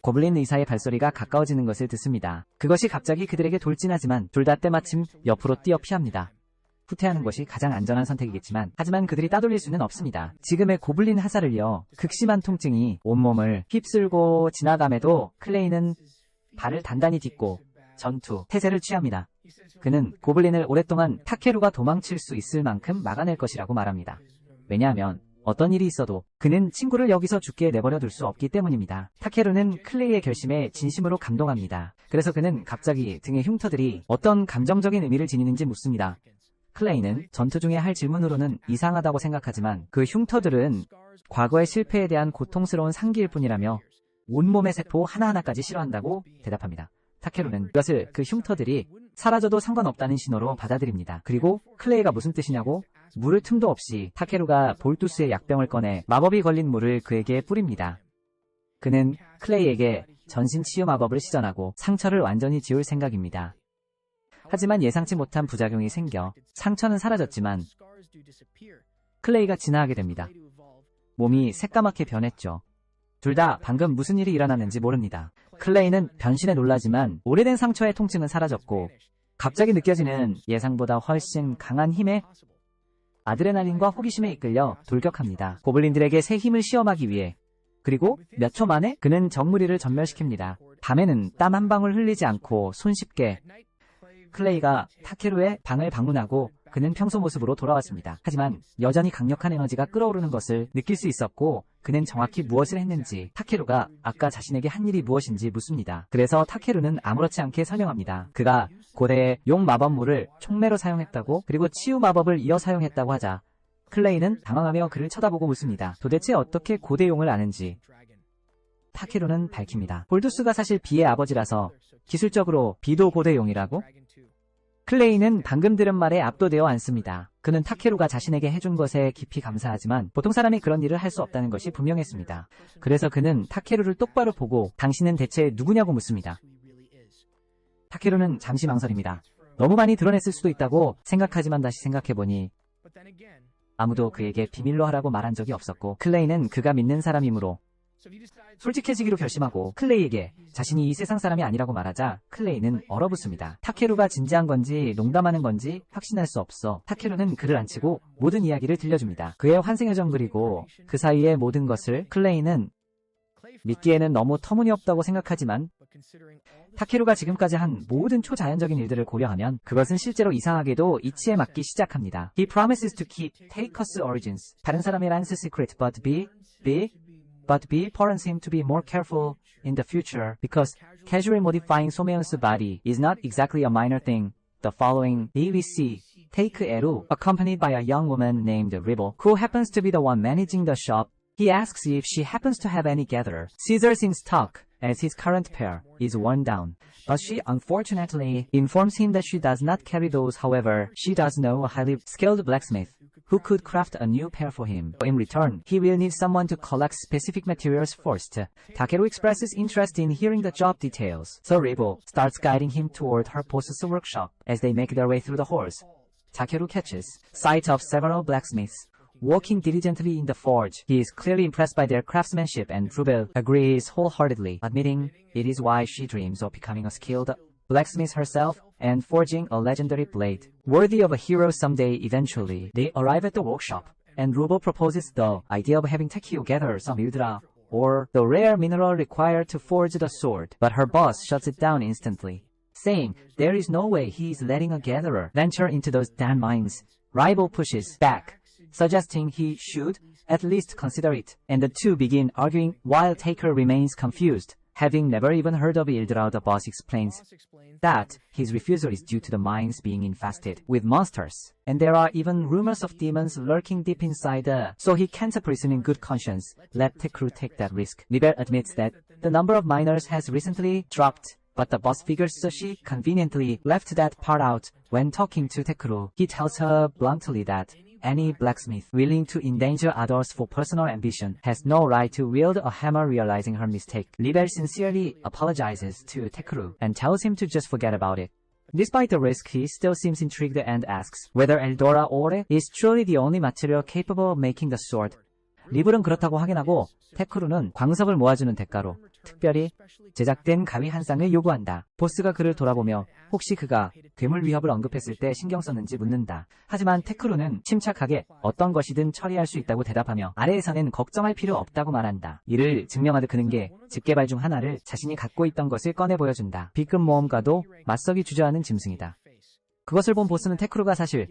고블린 의사의 발소리가 가까워지는 것을 듣습니다. 그것이 갑자기 그들에게 돌진하지만 둘 다 때마침 옆으로 뛰어 피합니다. 후퇴하는 것이 가장 안전한 선택이겠지만 하지만 그들이 따돌릴 수는 없습니다. 지금의 고블린 화살을요. 극심한 통증이 온몸을 휩쓸고 지나감에도 클레이는 발을 단단히 딛고 전투 태세를 취합니다. 그는 고블린을 오랫동안 타케루가 도망칠 수 있을 만큼 막아낼 것이라고 말합니다. 왜냐하면 어떤 일이 있어도 그는 친구를 여기서 죽게 내버려 둘 수 없기 때문입니다. 타케루는 클레이의 결심에 진심으로 감동합니다. 그래서 그는 갑자기 등의 흉터들이 어떤 감정적인 의미를 지니는지 묻습니다. 클레이는 전투 중에 할 질문으로는 이상하다고 생각하지만 그 흉터들은 과거의 실패에 대한 고통스러운 상기일 뿐이라며 온몸의 세포 하나하나까지 싫어한다고 대답합니다. 타케루는 이것을 그 흉터들이 사라져도 상관없다는 신호로 받아들입니다. 그리고 클레이가 무슨 뜻이냐고 물을 틈도 없이 타케루가 볼투스의 약병을 꺼내 마법이 걸린 물을 그에게 뿌립니다. 그는 클레이에게 전신 치유 마법을 시전하고 상처를 완전히 지울 생각입니다. 하지만 예상치 못한 부작용이 생겨 상처는 사라졌지만 클레이가 진화하게 됩니다. 몸이 새까맣게 변했죠. 둘 다 방금 무슨 일이 일어났는지 모릅니다. 클레이는 변신에 놀라지만 오래된 상처의 통증은 사라졌고 갑자기 느껴지는 예상보다 훨씬 강한 힘에 아드레날린과 호기심에 이끌려 돌격합니다. 고블린들에게 새 힘을 시험하기 위해 그리고 몇 초 만에 그는 적무리를 전멸시킵니다. 밤에는 땀 한 방울 흘리지 않고 손쉽게 클레이가 타케루의 방을 방문하고 그는 평소 모습으로 돌아왔습니다. 하지만 여전히 강력한 에너지가 끓어오르는 것을 느낄 수 있었고 그는 정확히 무엇을 했는지 타케루가 아까 자신에게 한 일이 무엇인지 묻습니다. 그래서 타케루는 아무렇지 않게 설명합니다. 그가 고대의 용 마법물을 촉매로 사용했다고 그리고 치유 마법을 이어 사용했다고 하자 클레이는 당황하며 그를 쳐다보고 묻습니다. 도대체 어떻게 고대용을 아는지 타케루는 밝힙니다. 볼투스가 사실 비의 아버지라서 기술적으로 비도 고대용이라고? 클레이는 방금 들은 말에 압도되어 앉습니다. 그는 타케루가 자신에게 해준 것에 깊이 감사하지만 보통 사람이 그런 일을 할 수 없다는 것이 분명했습니다. 그래서 그는 타케루를 똑바로 보고 당신은 대체 누구냐고 묻습니다. 타케루는 잠시 망설입니다. 너무 많이 드러냈을 수도 있다고 생각하지만 다시 생각해보니 아무도 그에게 비밀로 하라고 말한 적이 없었고 클레이는 그가 믿는 사람이므로 솔직해지기로 결심하고 클레이에게 자신이 이 세상 사람이 아니라고 말하자 클레이는 얼어붙습니다. 타케루가 진지한 건지 농담하는 건지 확신할 수 없어 타케루는 그를 안치고 모든 이야기를 들려줍니다. 그의 환생여정 그리고 그 사이의 모든 것을 클레이는 믿기에는 너무 터무니없다고 생각하지만 타케루가 지금까지 한 모든 초자연적인 일들을 고려하면 그것은 실제로 이상하게도 이치에 맞기 시작합니다. He promises to keep Takeus origins. 다른 사람의 란스 secret but B warns him to be more careful in the future because casually modifying Someon's body is not exactly a minor thing. The following day we see Take Eru accompanied by a young woman named Ribble who happens to be the one managing the shop. He asks if she happens to have any gather scissors in stock as his current pair is worn down. But she unfortunately informs him that she does not carry those. However, she does know a highly skilled blacksmith who could craft a new pair for him. In return, he will need someone to collect specific materials first. Takeru expresses interest in hearing the job details, so Ribble starts guiding him toward her boss's workshop. As they make their way through the halls, Takeru catches sight of several blacksmiths working diligently in the forge. He is clearly impressed by their craftsmanship and Rubel agrees wholeheartedly, admitting it is why she dreams of becoming a skilled blacksmith herself and forging a legendary blade. Worthy of a hero someday eventually, they arrive at the workshop, and Rubel proposes the idea of having Takeru gather some Ildra, or the rare mineral required to forge the sword, but her boss shuts it down instantly, saying there is no way he is letting a gatherer venture into those damn mines. Rival pushes back, suggesting he should at least consider it, and the two begin arguing while Taker remains confused. Having never even heard of Ildra, the boss explains that his refusal is due to the mines being infested with monsters, and there are even rumors of demons lurking deep inside, so he can't presume in good conscience let Takeru take that risk. Rubel admits that the number of miners has recently dropped, but the boss figures she conveniently left that part out when talking to Takeru. He tells her bluntly that any blacksmith willing to endanger others for personal ambition has no right to wield a hammer. Realizing her mistake, Rubel sincerely apologizes to Takeru and tells him to just forget about it. Despite the risk, he still seems intrigued and asks whether Eldora Ore is truly the only material capable of making the sword. 리블은 그렇다고 확인하고 테크루는 광석을 모아주는 대가로 특별히 제작된 가위 한 쌍을 요구한다. 보스가 그를 돌아보며 혹시 그가 괴물 위협을 언급했을 때 신경 썼는지 묻는다. 하지만 테크루는 침착하게 어떤 것이든 처리할 수 있다고 대답하며 아래에서는 걱정할 필요 없다고 말한다. 이를 증명하듯 그는 집게발 중 하나를 자신이 갖고 있던 것을 꺼내 보여준다. B급 모험가도 맞서기 주저하는 짐승이다. 그것을 본 보스는 테크루가 사실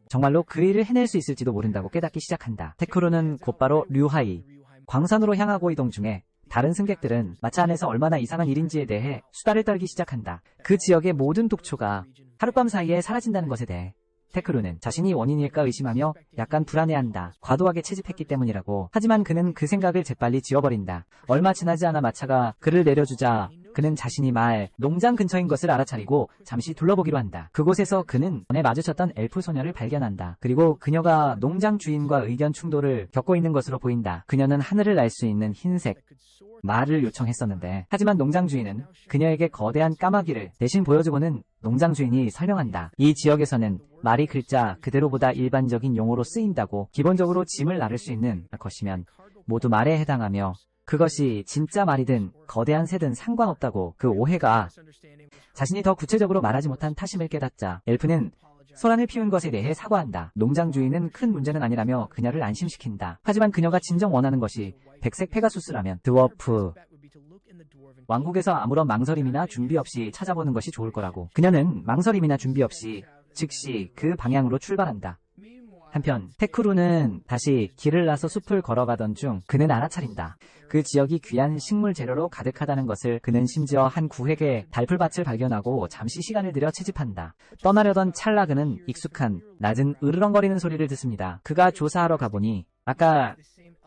정말로 그 일을 해낼 수 있을지도 모른다고 깨닫기 시작한다. 테크루는 곧바로 류하이 광산으로 향하고 이동 중에 다른 승객들은 마차 안에서 얼마나 이상한 일인지에 대해 수다를 떨기 시작한다. 그 지역의 모든 독초가 하룻밤 사이에 사라진다는 것에 대해 테크루는 자신이 원인일까 의심하며 약간 불안해한다. 과도하게 채집했기 때문이라고. 하지만 그는 그 생각을 재빨리 지워버린다. 얼마 지나지 않아 마차가 그를 내려주자 그는 자신이 농장 근처인 것을 알아차리고 잠시 둘러보기로 한다. 그곳에서 그는 전에 마주쳤던 엘프 소녀를 발견한다. 그리고 그녀가 농장 주인과 의견 충돌을 겪고 있는 것으로 보인다. 그녀는 하늘을 날 수 있는 흰색 말을 요청했었는데 하지만 농장 주인은 그녀에게 거대한 까마귀를 대신 보여주고는 농장 주인이 설명한다. 이 지역에서는 말이 글자 그대로보다 일반적인 용어로 쓰인다고. 기본적으로 짐을 나를 수 있는 것이면 모두 말에 해당하며 그것이 진짜 말이든 거대한 새든 상관없다고. 그 오해가 자신이 더 구체적으로 말하지 못한 탓임을 깨닫자 엘프는 소란을 피운 것에 대해 사과한다. 농장 주인은 큰 문제는 아니라며 그녀를 안심시킨다. 하지만 그녀가 진정 원하는 것이 백색 페가수스라면 드워프 왕국에서 아무런 망설임이나 준비 없이 찾아보는 것이 좋을 거라고. 그녀는 망설임이나 준비 없이 즉시 그 방향으로 출발한다. 한편 테크루는 다시 길을 나서 숲을 걸어가던 중 그는 알아차린다. 그 지역이 귀한 식물 재료로 가득하다는 것을. 그는 심지어 한 구획의 달풀밭을 발견하고 잠시 시간을 들여 채집한다. 떠나려던 찰나 그는 익숙한 낮은 으르렁거리는 소리를 듣습니다. 그가 조사하러 가보니 아까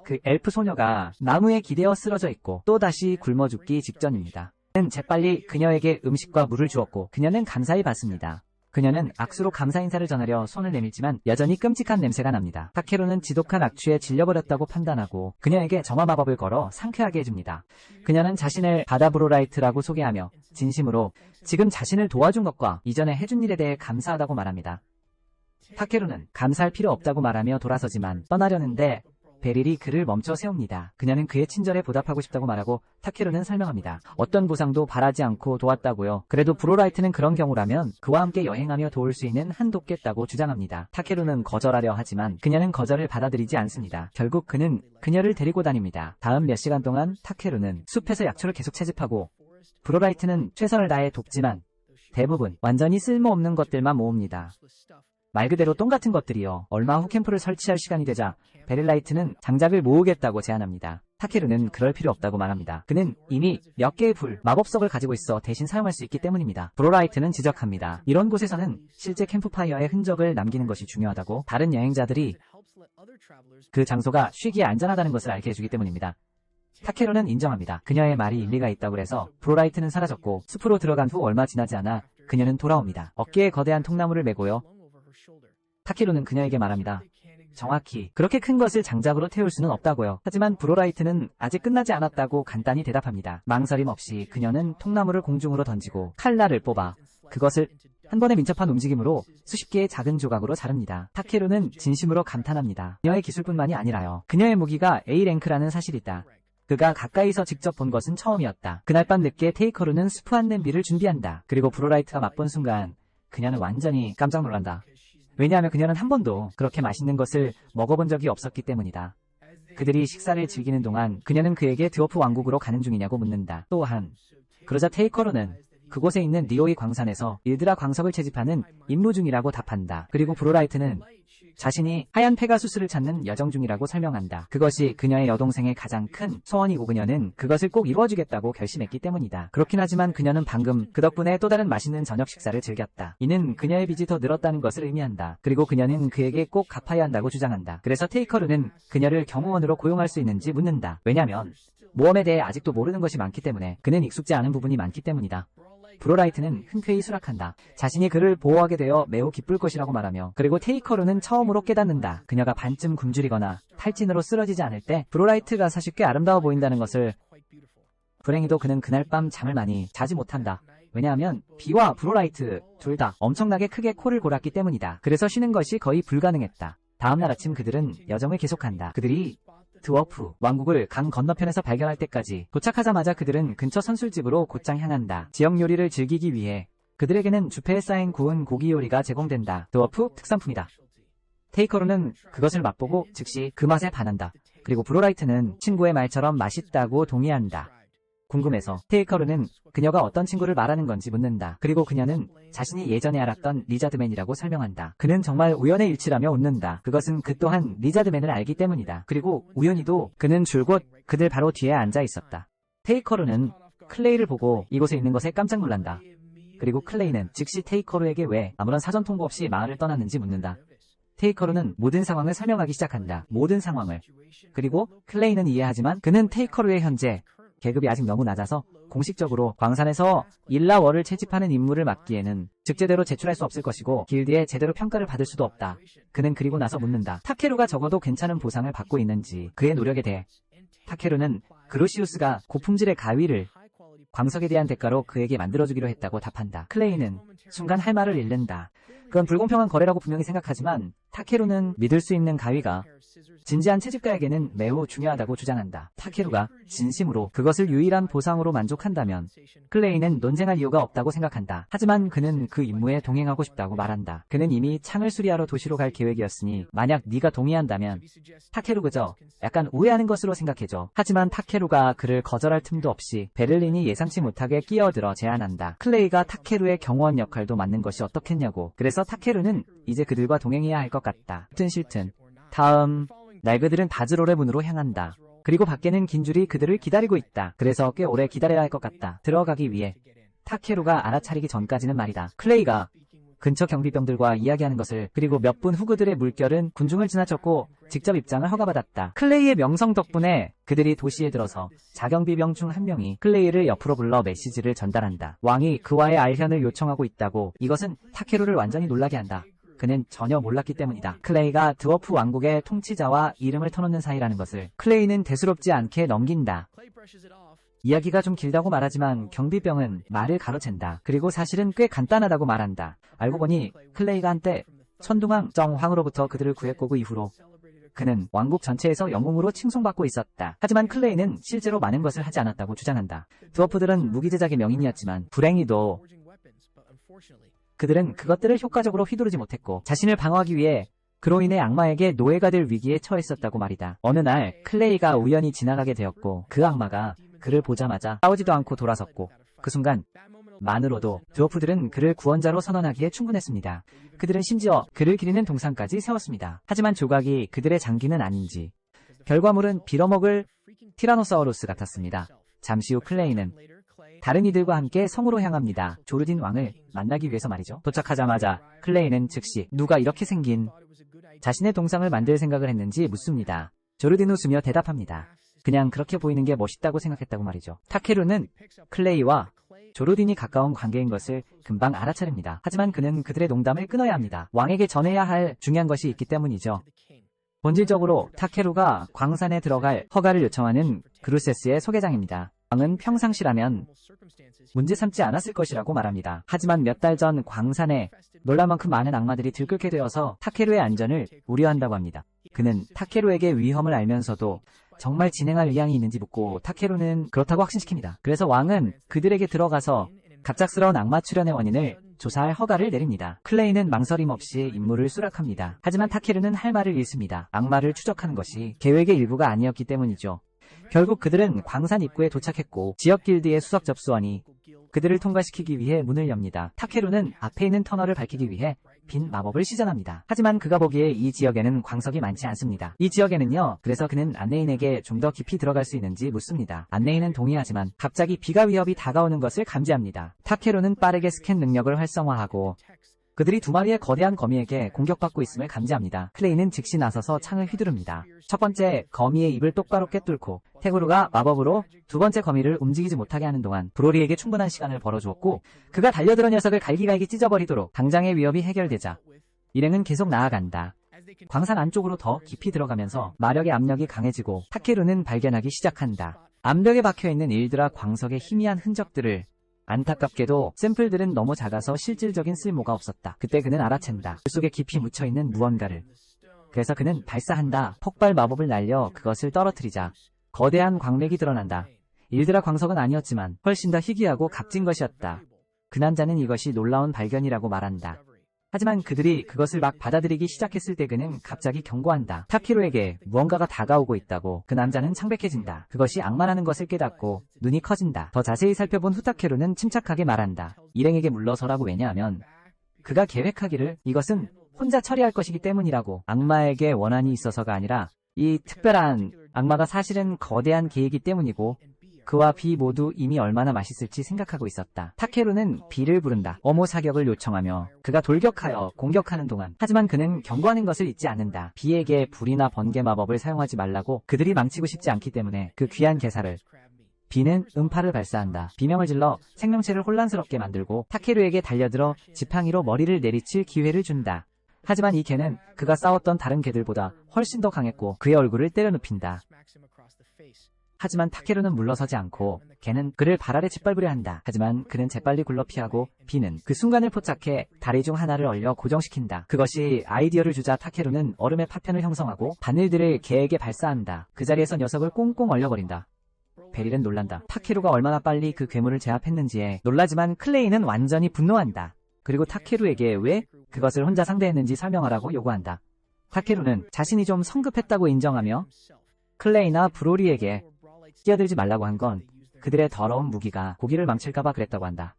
그 엘프 소녀가 나무에 기대어 쓰러져 있고 또다시 굶어 죽기 직전입니다. 그는 재빨리 그녀에게 음식과 물을 주었고 그녀는 감사히 받습니다. 그녀는 악수로 감사 인사를 전하려 손을 내밀지만 여전히 끔찍한 냄새가 납니다. 타케루는 지독한 악취에 질려버렸다고 판단하고 그녀에게 정화 마법을 걸어 상쾌하게 해줍니다. 그녀는 자신을 바다 브로라이트라고 소개하며 진심으로 지금 자신을 도와준 것과 이전에 해준 일에 대해 감사하다고 말합니다. 타케루는 감사할 필요 없다고 말하며 돌아서지만 떠나려는데 베릴이 그를 멈춰 세웁니다. 그녀는 그의 친절에 보답하고 싶다고 말하고 타케루는 설명합니다. 어떤 보상도 바라지 않고 도왔다고요. 그래도 브로라이트는 그런 경우라면 그와 함께 여행하며 도울 수 있는 한 돕겠다고 주장합니다. 타케루는 거절하려 하지만 그녀는 거절을 받아들이지 않습니다. 결국 그는 그녀를 데리고 다닙니다. 다음 몇 시간 동안 타케루는 숲에서 약초를 계속 채집하고 브로라이트는 최선을 다해 돕지만 대부분 완전히 쓸모없는 것들만 모읍니다. 말 그대로 똥 같은 것들이요. 얼마 후 캠프를 설치할 시간이 되자 베릴라이트는 장작을 모으겠다고 제안합니다. 타케루는 그럴 필요 없다고 말합니다. 그는 이미 몇 개의 마법석을 가지고 있어 대신 사용할 수 있기 때문입니다. 브로라이트는 지적합니다. 이런 곳에서는 실제 캠프파이어의 흔적을 남기는 것이 중요하다고. 다른 여행자들이 그 장소가 쉬기에 안전하다는 것을 알게 해주기 때문입니다. 타케루는 인정합니다. 그녀의 말이 일리가 있다고 해서 브로라이트는 사라졌고 숲으로 들어간 후 얼마 지나지 않아 그녀는 돌아옵니다. 어깨에 거대한 통나무를 메고요. 타케루는 그녀에게 말합니다. 정확히 그렇게 큰 것을 장작으로 태울 수는 없다고요. 하지만 브로라이트는 아직 끝나지 않았다고 간단히 대답합니다. 망설임 없이 그녀는 통나무를 공중으로 던지고 칼날을 뽑아 그것을 한 번에 민첩한 움직임으로 수십 개의 작은 조각으로 자릅니다. 타케루는 진심으로 감탄합니다. 그녀의 기술뿐만이 아니라요. 그녀의 무기가 A랭크라는 사실이다. 그가 가까이서 직접 본 것은 처음이었다. 그날 밤 늦게 테이커루는 수프한 냄비를 준비한다. 그리고 브로라이트가 맛본 순간 그녀는 완전히 깜짝 놀란다. 왜냐하면 그녀는 한 번도 그렇게 맛있는 것을 먹어본 적이 없었기 때문이다. 그들이 식사를 즐기는 동안 그녀는 그에게 드워프 왕국으로 가는 중이냐고 묻는다. 또한 그러자 테이커루는 그곳에 있는 니오이 광산에서 일드라 광석을 채집하는 임무 중이라고 답한다. 그리고 브로라이트는 자신이 하얀 페가수스를 찾는 여정 중이라고 설명한다. 그것이 그녀의 여동생의 가장 큰 소원이고 그녀는 그것을 꼭 이루어주겠다고 결심했기 때문이다. 그렇긴 하지만 그녀는 방금 그 덕분에 또 다른 맛있는 저녁 식사를 즐겼다. 이는 그녀의 빚이 더 늘었다는 것을 의미한다. 그리고 그녀는 그에게 꼭 갚아야 한다고 주장한다. 그래서 테이커루는 그녀를 경호원으로 고용할 수 있는지 묻는다. 왜냐하면 모험에 대해 아직도 모르는 것이 많기 때문에 그는 익숙지 않은 부분이 많기 때문이다. 브로라이트는 흔쾌히 수락한다. 자신이 그를 보호하게 되어 매우 기쁠 것이라고 말하며 그리고 테이커루는 처음으로 깨닫는다. 그녀가 반쯤 굶주리거나 탈진으로 쓰러지지 않을 때 브로라이트가 사실 꽤 아름다워 보인다는 것을. 불행히도 그는 그날 밤 잠을 많이 자지 못한다. 왜냐하면 비와 브로라이트 둘 다 엄청나게 크게 코를 골았기 때문이다. 그래서 쉬는 것이 거의 불가능했다. 다음날 아침 그들은 여정을 계속한다. 그들이 드워프 왕국을 강 건너편에서 발견할 때까지 도착하자마자 그들은 근처 선술집으로 곧장 향한다. 지역 요리를 즐기기 위해 그들에게는 주패에 쌓인 구운 고기 요리가 제공된다. 드워프 특산품이다. 테이커루는 그것을 맛보고 즉시 그 맛에 반한다. 그리고 브로라이트는 친구의 말처럼 맛있다고 동의한다. 궁금해서 테이커루는 그녀가 어떤 친구를 말하는 건지 묻는다. 그리고 그녀는 자신이 예전에 알았던 리자드맨이라고 설명한다. 그는 정말 우연의 일치라며 웃는다. 그것은 그 또한 리자드맨을 알기 때문이다. 그리고 우연히도 그는 줄곧 그들 바로 뒤에 앉아 있었다. 테이커루는 클레이를 보고 이곳에 있는 것에 깜짝 놀란다. 그리고 클레이는 즉시 테이커루에게 왜 아무런 사전 통보 없이 마을을 떠났는지 묻는다. 테이커루는 모든 상황을 설명하기 시작한다. 모든 상황을. 그리고 클레이는 이해하지만 그는 테이커루의 현재 계급이 아직 너무 낮아서 공식적으로 광산에서 일라월을 채집하는 임무를 맡기에는 즉 제대로 제출할 수 없을 것이고 길드에 제대로 평가를 받을 수도 없다. 그는 그리고 나서 묻는다. 타케루가 적어도 괜찮은 보상을 받고 있는지 그의 노력에 대해. 타케루는 그루시우스가 고품질의 가위를 광석에 대한 대가로 그에게 만들어주기로 했다고 답한다. 클레이는 순간 할 말을 잃는다. 그건 불공평한 거래라고 분명히 생각하지만 타케루는 믿을 수 있는 가위가 진지한 채집가에게는 매우 중요하다고 주장한다. 타케루가 진심으로 그것을 유일한 보상으로 만족한다면 클레이는 논쟁할 이유가 없다고 생각한다. 하지만 그는 그 임무에 동행하고 싶다고 말한다. 그는 이미 창을 수리하러 도시로 갈 계획이었으니 만약 네가 동의한다면. 타케루 그저 약간 오해하는 것으로 생각해줘. 하지만 타케루가 그를 거절할 틈도 없이 베를린이 예상치 못하게 끼어들어 제안한다. 클레이가 타케루의 경호원 역할도 맡는 것이 어떻겠냐고. 그래서 타케루는 이제 그들과 동행해야 할 것 같다. 싫든. 다음 날 그들은 바즈롤의 문으로 향한다. 그리고 밖에는 긴 줄이 그들을 기다리고 있다. 그래서 꽤 오래 기다려야 할 것 같다. 들어가기 위해. 타케루가 알아차리기 전까지는 말이다. 클레이가 근처 경비병들과 이야기하는 것을 그리고 몇 분 후 그들의 물결은 군중을 지나쳤고 직접 입장을 허가받았다. 클레이의 명성 덕분에 그들이 도시에 들어서 자경비병 중 한 명이 클레이를 옆으로 불러 메시지를 전달한다. 왕이 그와의 알현을 요청하고 있다고. 이것은 타케루를 완전히 놀라게 한다. 그는 전혀 몰랐기 때문이다. 클레이가 드워프 왕국의 통치자와 이름을 터놓는 사이라는 것을. 클레이는 대수롭지 않게 넘긴다. 이야기가 좀 길다고 말하지만 경비병은 말을 가로챈다. 그리고 사실은 꽤 간단하다고 말한다. 알고 보니 클레이가 한때 천둥왕 정황으로부터 그들을 구했고 그 이후로 그는 왕국 전체에서 영웅으로 칭송받고 있었다. 하지만 클레이는 실제로 많은 것을 하지 않았다고 주장한다. 드워프들은 무기 제작의 명인이었지만 불행히도 그들은 그것들을 효과적으로 휘두르지 못했고 자신을 방어하기 위해 그로 인해 악마에게 노예가 될 위기에 처했었다고 말이다. 어느 날 클레이가 우연히 지나가게 되었고 그 악마가 그를 보자마자 싸우지도 않고 돌아섰고 그 순간 만으로도 드워프들은 그를 구원자로 선언하기에 충분했습니다. 그들은 심지어 그를 기리는 동상까지 세웠습니다. 하지만 조각이 그들의 장기는 아닌지 결과물은 빌어먹을 티라노사우루스 같았습니다. 잠시 후 클레이는 다른 이들과 함께 성으로 향합니다. 조르딘 왕을 만나기 위해서 말이죠. 도착하자마자 클레이는 즉시 누가 이렇게 생긴 자신의 동상을 만들 생각을 했는지 묻습니다. 조르딘 웃으며 대답합니다. 그냥 그렇게 보이는 게 멋있다고 생각했다고 말이죠. 타케루는 클레이와 조르딘이 가까운 관계인 것을 금방 알아차립니다. 하지만 그는 그들의 농담을 끊어야 합니다. 왕에게 전해야 할 중요한 것이 있기 때문이죠. 본질적으로 타케루가 광산에 들어갈 허가를 요청하는 그루세스의 소개장입니다. 왕은 평상시라면 문제 삼지 않았을 것이라고 말합니다. 하지만 몇 달 전 광산에 놀랄 만큼 많은 악마들이 들끓게 되어서 타케루의 안전을 우려한다고 합니다. 그는 타케루에게 위험을 알면서도 정말 진행할 의향이 있는지 묻고 타케루는 그렇다고 확신시킵니다. 그래서 왕은 그들에게 들어가서 갑작스러운 악마 출현의 원인을 조사할 허가를 내립니다. 클레이는 망설임 없이 임무를 수락합니다. 하지만 타케루는 할 말을 잃습니다. 악마를 추적하는 것이 계획의 일부가 아니었기 때문이죠. 결국 그들은 광산 입구에 도착했고 지역 길드의 수석 접수원이 그들을 통과시키기 위해 문을 엽니다. 타케루는 앞에 있는 터널을 밝히기 위해 빈 마법을 시전합니다. 하지만 그가 보기에 이 지역에는 광석이 많지 않습니다. 이 지역에는요. 그래서 그는 안내인에게 좀 더 깊이 들어갈 수 있는지 묻습니다. 안내인은 동의하지만 갑자기 비가 위협이 다가오는 것을 감지합니다. 타케루는 빠르게 스캔 능력을 활성화하고 그들이 두 마리의 거대한 거미에게 공격받고 있음을 감지합니다. 클레이는 즉시 나서서 창을 휘두릅니다. 첫 번째 거미의 입을 똑바로 꿰뚫고 타케루가 마법으로 두 번째 거미를 움직이지 못하게 하는 동안 브로리에게 충분한 시간을 벌어주었고 그가 달려들어 녀석을 갈기갈기 찢어버리도록 당장의 위협이 해결되자 일행은 계속 나아간다. 광산 안쪽으로 더 깊이 들어가면서 마력의 압력이 강해지고 타케루는 발견하기 시작한다. 암벽에 박혀있는 일드라 광석의 희미한 흔적들을 안타깝게도 샘플들은 너무 작아서 실질적인 쓸모가 없었다. 그때 그는 알아챈다. 물 속에 깊이 묻혀있는 무언가를. 그래서 그는 발사한다. 폭발 마법을 날려 그것을 떨어뜨리자 거대한 광맥이 드러난다. 일드라 광석은 아니었지만 훨씬 더 희귀하고 값진 것이었다. 그 남자는 이것이 놀라운 발견이라고 말한다. 하지만 그들이 그것을 막 받아들이기 시작했을 때 그는 갑자기 경고한다. 타케루에게 무언가가 다가오고 있다고. 그 남자는 창백해진다. 그것이 악마라는 것을 깨닫고 눈이 커진다. 더 자세히 살펴본 후 타케루는 침착하게 말한다. 일행에게 물러서라고. 왜냐하면 그가 계획하기를 이것은 혼자 처리할 것이기 때문이라고. 악마에게 원한이 있어서가 아니라 이 특별한 악마가 사실은 거대한 개이기 때문이고 그와 비 모두 이미 얼마나 맛있을지 생각하고 있었다. 타케루는 비를 부른다. 엄호 사격을 요청하며 그가 돌격하여 공격하는 동안 하지만 그는 경고하는 것을 잊지 않는다. 비에게 불이나 번개 마법을 사용하지 말라고. 그들이 망치고 싶지 않기 때문에 그 귀한 개사를. 비는 음파를 발사한다. 비명을 질러 생명체를 혼란스럽게 만들고 타케루에게 달려들어 지팡이로 머리를 내리칠 기회를 준다. 하지만 이 개는 그가 싸웠던 다른 개들보다 훨씬 더 강했고 그의 얼굴을 때려눕힌다. 하지만 타케루는 물러서지 않고 개는 그를 발 아래 짓밟으려 한다. 하지만 그는 재빨리 굴러 피하고 비는 그 순간을 포착해 다리 중 하나를 얼려 고정시킨다. 그것이 아이디어를 주자 타케루는 얼음의 파편을 형성하고 바늘들을 개에게 발사한다. 그 자리에서 녀석을 꽁꽁 얼려버린다. 베릴은 놀란다. 타케루가 얼마나 빨리 그 괴물을 제압했는지에 놀라지만 클레이는 완전히 분노한다. 그리고 타케루에게 왜 그것을 혼자 상대했는지 설명하라고 요구한다. 타케루는 자신이 좀 성급했다고 인정하며 클레이나 브로리에게 끼어들지 말라고 한 건 그들의 더러운 무기가 고기를 망칠까봐 그랬다고 한다.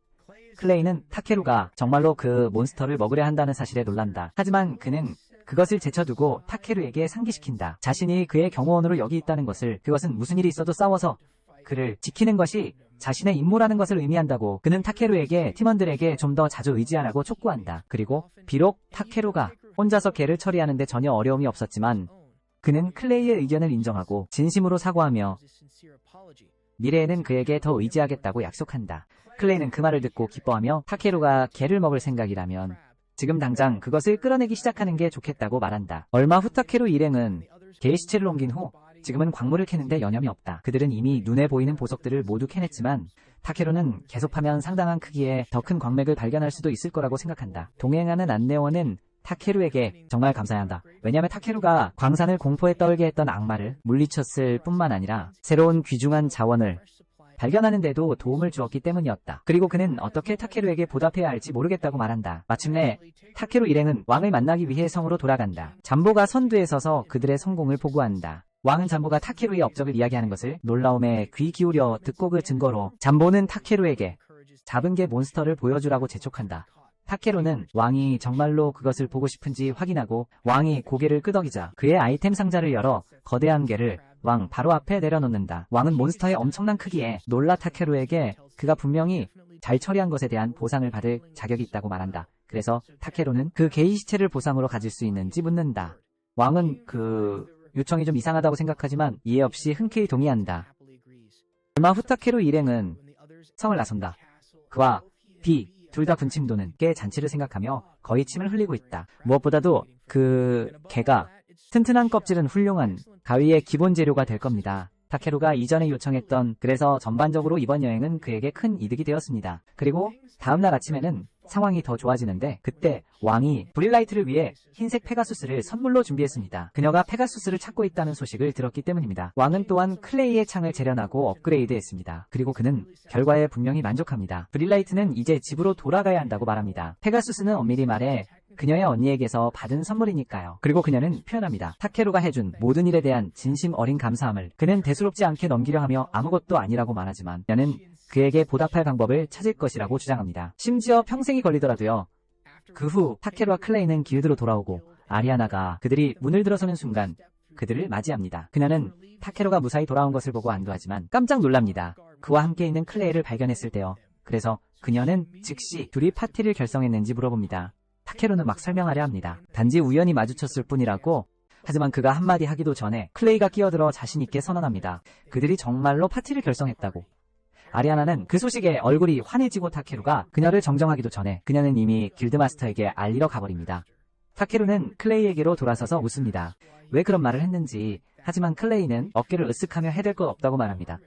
클레이는 타케루가 정말로 그 몬스터를 먹으려 한다는 사실에 놀란다. 하지만 그는 그것을 제쳐두고 타케루에게 상기시킨다. 자신이 그의 경호원으로 여기 있다는 것을, 그것은 무슨 일이 있어도 싸워서 그를 지키는 것이 자신의 임무라는 것을 의미한다고. 그는 타케루에게 팀원들에게 좀 더 자주 의지하라고 촉구한다. 그리고 비록 타케루가 혼자서 개를 처리하는데 전혀 어려움이 없었지만 그는 클레이의 의견을 인정하고 진심으로 사과하며 미래에는 그에게 더 의지하겠다고 약속한다. 클레이는 그 말을 듣고 기뻐하며 타케루가 개를 먹을 생각이라면 지금 당장 그것을 끌어내기 시작하는 게 좋겠다고 말한다. 얼마 후 타케루 일행은 개의 시체를 옮긴 후 지금은 광물을 캐는데 여념이 없다. 그들은 이미 눈에 보이는 보석들을 모두 캐냈지만 타케루는 계속하면 상당한 크기의 더 큰 광맥을 발견할 수도 있을 거라고 생각한다. 동행하는 안내원은 타케루에게 정말 감사해야 한다. 왜냐하면 타케루가 광산을 공포에 떨게 했던 악마를 물리쳤을 뿐만 아니라 새로운 귀중한 자원을 발견하는 데도 도움을 주었기 때문이었다. 그리고 그는 어떻게 타케루에게 보답해야 할지 모르겠다고 말한다. 마침내 타케루 일행은 왕을 만나기 위해 성으로 돌아간다. 잠보가 선두에 서서 그들의 성공을 보고한다. 왕은 잠보가 타케루의 업적을 이야기하는 것을 놀라움에 귀 기울여 듣고 그 증거로 잠보는 타케루에게 잡은 개 몬스터를 보여주라고 재촉한다. 타케루는 왕이 정말로 그것을 보고 싶은지 확인하고 왕이 고개를 끄덕이자 그의 아이템 상자를 열어 거대한 개를 왕 바로 앞에 내려놓는다. 왕은 몬스터의 엄청난 크기에 놀라 타케루에게 그가 분명히 잘 처리한 것에 대한 보상을 받을 자격이 있다고 말한다. 그래서 타케루는 그 개의 시체를 보상으로 가질 수 있는지 묻는다. 왕은 그 요청이 좀 이상하다고 생각하지만 이해 없이 흔쾌히 동의한다. 얼마 후 타케루 일행은 성을 나선다. 그와 비 둘 다 군침 도는 개 잔치를 생각하며 거의 침을 흘리고 있다. 무엇보다도 그 개가 튼튼한 껍질은 훌륭한 가위의 기본 재료가 될 겁니다. 타케루가 이전에 요청했던 그래서 전반적으로 이번 여행은 그에게 큰 이득이 되었습니다. 그리고 다음날 아침에는 상황이 더 좋아지는데 그때 왕이 브릴라이트를 위해 흰색 페가수스를 선물로 준비했습니다. 그녀가 페가수스를 찾고 있다는 소식을 들었기 때문입니다. 왕은 또한 클레이의 창을 재련하고 업그레이드했습니다. 그리고 그는 결과에 분명히 만족합니다. 브릴라이트는 이제 집으로 돌아가야 한다고 말합니다. 페가수스는 엄밀히 말해 그녀의 언니에게서 받은 선물이니까요. 그리고 그녀는 표현합니다. 타케루가 해준 모든 일에 대한 진심 어린 감사함을 그는 대수롭지 않게 넘기려 하며 아무것도 아니라고 말하지만 그녀는 그에게 보답할 방법을 찾을 것이라고 주장합니다. 심지어 평생이 걸리더라도요. 그 후 타케루와 클레이는 길드로 돌아오고 아리아나가 그들이 문을 들어서는 순간 그들을 맞이합니다. 그녀는 타케루가 무사히 돌아온 것을 보고 안도하지만 깜짝 놀랍니다. 그와 함께 있는 클레이를 발견했을 때요. 그래서 그녀는 즉시 둘이 파티를 결성했는지 물어봅니다. 타케루는 막 설명하려 합니다. 단지 우연히 마주쳤을 뿐이라고. 하지만 그가 한마디 하기도 전에 클레이가 끼어들어 자신있게 선언합니다. 그들이 정말로 파티를 결성했다고. 아리아나는 그 소식에 얼굴이 환해지고 타케루가 그녀를 정정하기도 전에 그녀는 이미 길드마스터에게 알리러 가버립니다. 타케루는 클레이에게로 돌아서서 웃습니다. 왜 그런 말을 했는지. 하지만 클레이는 어깨를 으쓱하며 해댈 것 없다고 말합니다.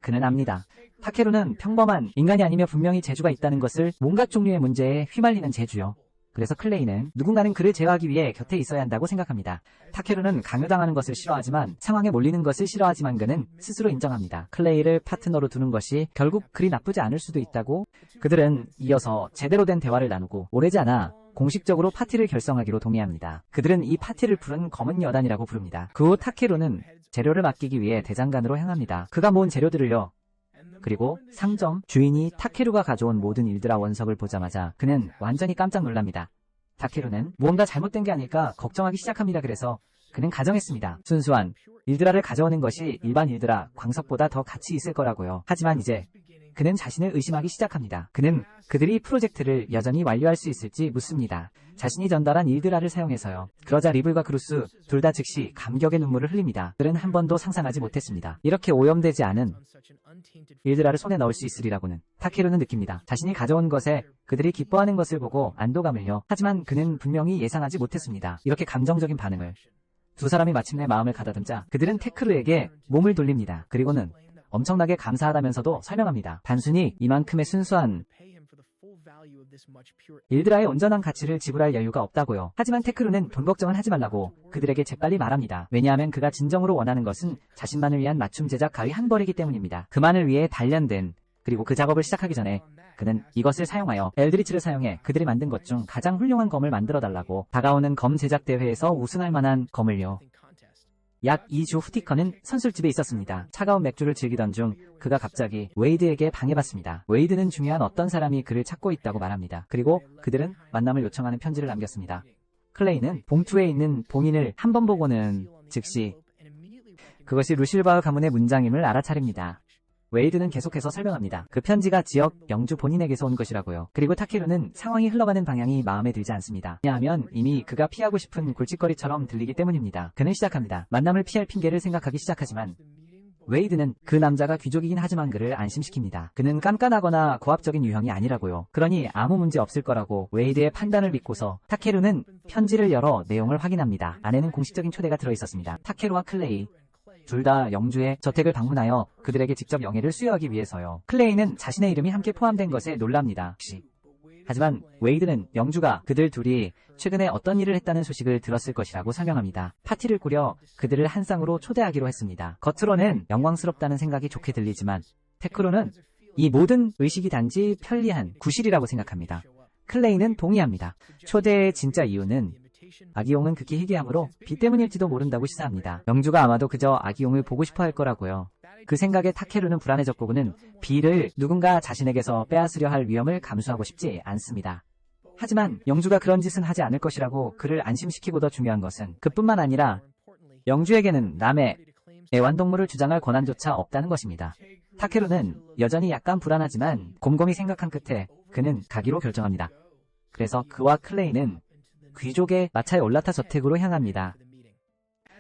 그는 압니다. 타케루는 평범한 인간이 아니며 분명히 재주가 있다는 것을 온갖 종류의 문제에 휘말리는 재주요. 그래서 클레이는 누군가는 그를 제어하기 위해 곁에 있어야 한다고 생각합니다. 타케루는 강요당하는 것을 싫어하지만 상황에 몰리는 것을 싫어하지만 그는 스스로 인정합니다. 클레이를 파트너로 두는 것이 결국 그리 나쁘지 않을 수도 있다고. 그들은 이어서 제대로 된 대화를 나누고 오래지 않아 공식적으로 파티를 결성하기로 동의합니다. 그들은 이 파티를 푸른 검은 여단이라고 부릅니다. 그 후 타케루는 재료를 맡기기 위해 대장간으로 향합니다. 그가 모은 재료들을요. 그리고 상점 주인이 타케루가 가져온 모든 일드라 원석을 보자마자 그는 완전히 깜짝 놀랍니다. 타케루는 무언가 잘못된 게 아닐까 걱정하기 시작합니다. 그래서 그는 가정했습니다. 순수한 일드라를 가져오는 것이 일반 일드라 광석보다 더 가치 있을 거라고요. 하지만 이제 그는 자신을 의심하기 시작합니다. 그는 그들이 프로젝트를 여전히 완료할 수 있을지 묻습니다. 자신이 전달한 일드라를 사용해서요. 그러자 리블과 그루스 둘 다 즉시 감격의 눈물을 흘립니다. 그들은 한 번도 상상하지 못했습니다. 이렇게 오염되지 않은 일드라를 손에 넣을 수 있으리라고는. 타케루는 느낍니다. 자신이 가져온 것에 그들이 기뻐하는 것을 보고 안도감을요. 하지만 그는 분명히 예상하지 못했습니다. 이렇게 감정적인 반응을. 두 사람이 마침내 마음을 가다듬자 그들은 테크르에게 몸을 돌립니다. 그리고는 엄청나게 감사하다면서도 설명합니다. 단순히 이만큼의 순수한 일드라의 온전한 가치를 지불할 여유가 없다고요. 하지만 테크루는 돈 걱정은 하지 말라고 그들에게 재빨리 말합니다. 왜냐하면 그가 진정으로 원하는 것은 자신만을 위한 맞춤 제작 가위 한 벌이기 때문입니다. 그만을 위해 단련된 그리고 그 작업을 시작하기 전에 그는 이것을 사용하여 엘드리치를 사용해 그들이 만든 것 중 가장 훌륭한 검을 만들어달라고. 다가오는 검 제작 대회에서 우승할 만한 검을요. 약 2주 후 티커는 선술집에 있었습니다. 차가운 맥주를 즐기던 중 그가 갑자기 웨이드에게 방해받습니다. 웨이드는 중요한 어떤 사람이 그를 찾고 있다고 말합니다. 그리고 그들은 만남을 요청하는 편지를 남겼습니다. 클레이는 봉투에 있는 봉인을 한 번 보고는 즉시 그것이 루실바흐 가문의 문장임을 알아차립니다. 웨이드는 계속해서 설명합니다. 그 편지가 지역 영주 본인에게서 온 것이라고요. 그리고 타케루는 상황이 흘러가는 방향이 마음에 들지 않습니다. 왜냐하면 이미 그가 피하고 싶은 골칫거리처럼 들리기 때문입니다. 그는 시작합니다. 만남을 피할 핑계를 생각하기 시작하지만 웨이드는 그 남자가 귀족이긴 하지만 그를 안심시킵니다. 그는 깐깐하거나 고압적인 유형이 아니라고요. 그러니 아무 문제 없을 거라고 웨이드의 판단을 믿고서 타케루는 편지를 열어 내용을 확인합니다. 안에는 공식적인 초대가 들어있었습니다. 타케루와 클레이 둘 다 영주의 저택을 방문하여 그들에게 직접 영예를 수여하기 위해서요. 클레이는 자신의 이름이 함께 포함된 것에 놀랍니다. 하지만 웨이드는 영주가 그들 둘이 최근에 어떤 일을 했다는 소식을 들었을 것이라고 설명합니다. 파티를 꾸려 그들을 한 쌍으로 초대하기로 했습니다. 겉으로는 영광스럽다는 생각이 좋게 들리지만 테크로는 이 모든 의식이 단지 편리한 구실이라고 생각합니다. 클레이는 동의합니다. 초대의 진짜 이유는 아기용은 극히 희귀하므로 비 때문일지도 모른다고 시사합니다. 영주가 아마도 그저 아기용을 보고 싶어 할 거라고요. 그 생각에 타케루는 불안해졌고 그는 비를 누군가 자신에게서 빼앗으려 할 위험을 감수하고 싶지 않습니다. 하지만 영주가 그런 짓은 하지 않을 것이라고 그를 안심시키고 더 중요한 것은 그뿐만 아니라 영주에게는 남의 애완동물을 주장할 권한조차 없다는 것입니다. 타케루는 여전히 약간 불안하지만 곰곰이 생각한 끝에 그는 가기로 결정합니다. 그래서 그와 클레이는 귀족의 마차에 올라타 저택으로 향합니다.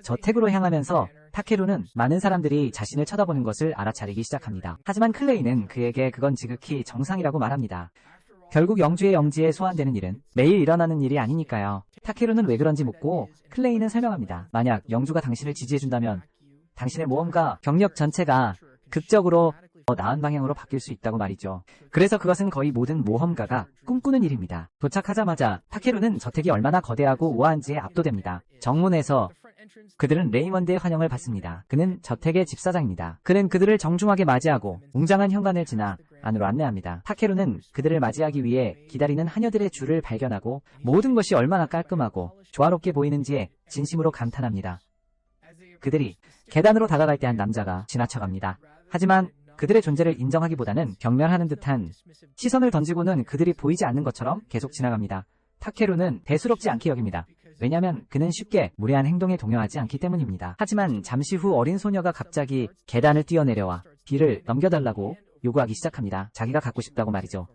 저택으로 향하면서 타케루는 많은 사람들이 자신을 쳐다보는 것을 알아차리기 시작합니다. 하지만 클레이는 그에게 그건 지극히 정상이라고 말합니다. 결국 영주의 영지에 소환되는 일은 매일 일어나는 일이 아니니까요. 타케루는 왜 그런지 묻고 클레이는 설명합니다. 만약 영주가 당신을 지지해준다면 당신의 모험과 경력 전체가 극적으로 더 나은 방향으로 바뀔 수 있다고 말이죠. 그래서 그것은 거의 모든 모험가가 꿈꾸는 일입니다. 도착하자마자 타케루는 저택이 얼마나 거대하고 우아한지에 압도됩니다. 정문에서 그들은 레이먼드의 환영을 받습니다. 그는 저택의 집사장입니다. 그는 그들을 정중하게 맞이하고 웅장한 현관을 지나 안으로 안내합니다. 타케루는 그들을 맞이하기 위해 기다리는 하녀들의 줄을 발견하고 모든 것이 얼마나 깔끔하고 조화롭게 보이는지에 진심으로 감탄합니다. 그들이 계단으로 다가갈 때 한 남자가 지나쳐갑니다. 하지만 그들의 존재를 인정하기보다는 경멸하는 듯한 시선을 던지고는 그들이 보이지 않는 것처럼 계속 지나갑니다. 타케루는 대수롭지 않게 여깁니다. 왜냐하면 그는 쉽게 무례한 행동에 동요하지 않기 때문입니다. 하지만 잠시 후 어린 소녀가 갑자기 계단을 뛰어내려와 비를 넘겨달라고 요구하기 시작합니다. 자기가 갖고 싶다고 말이죠.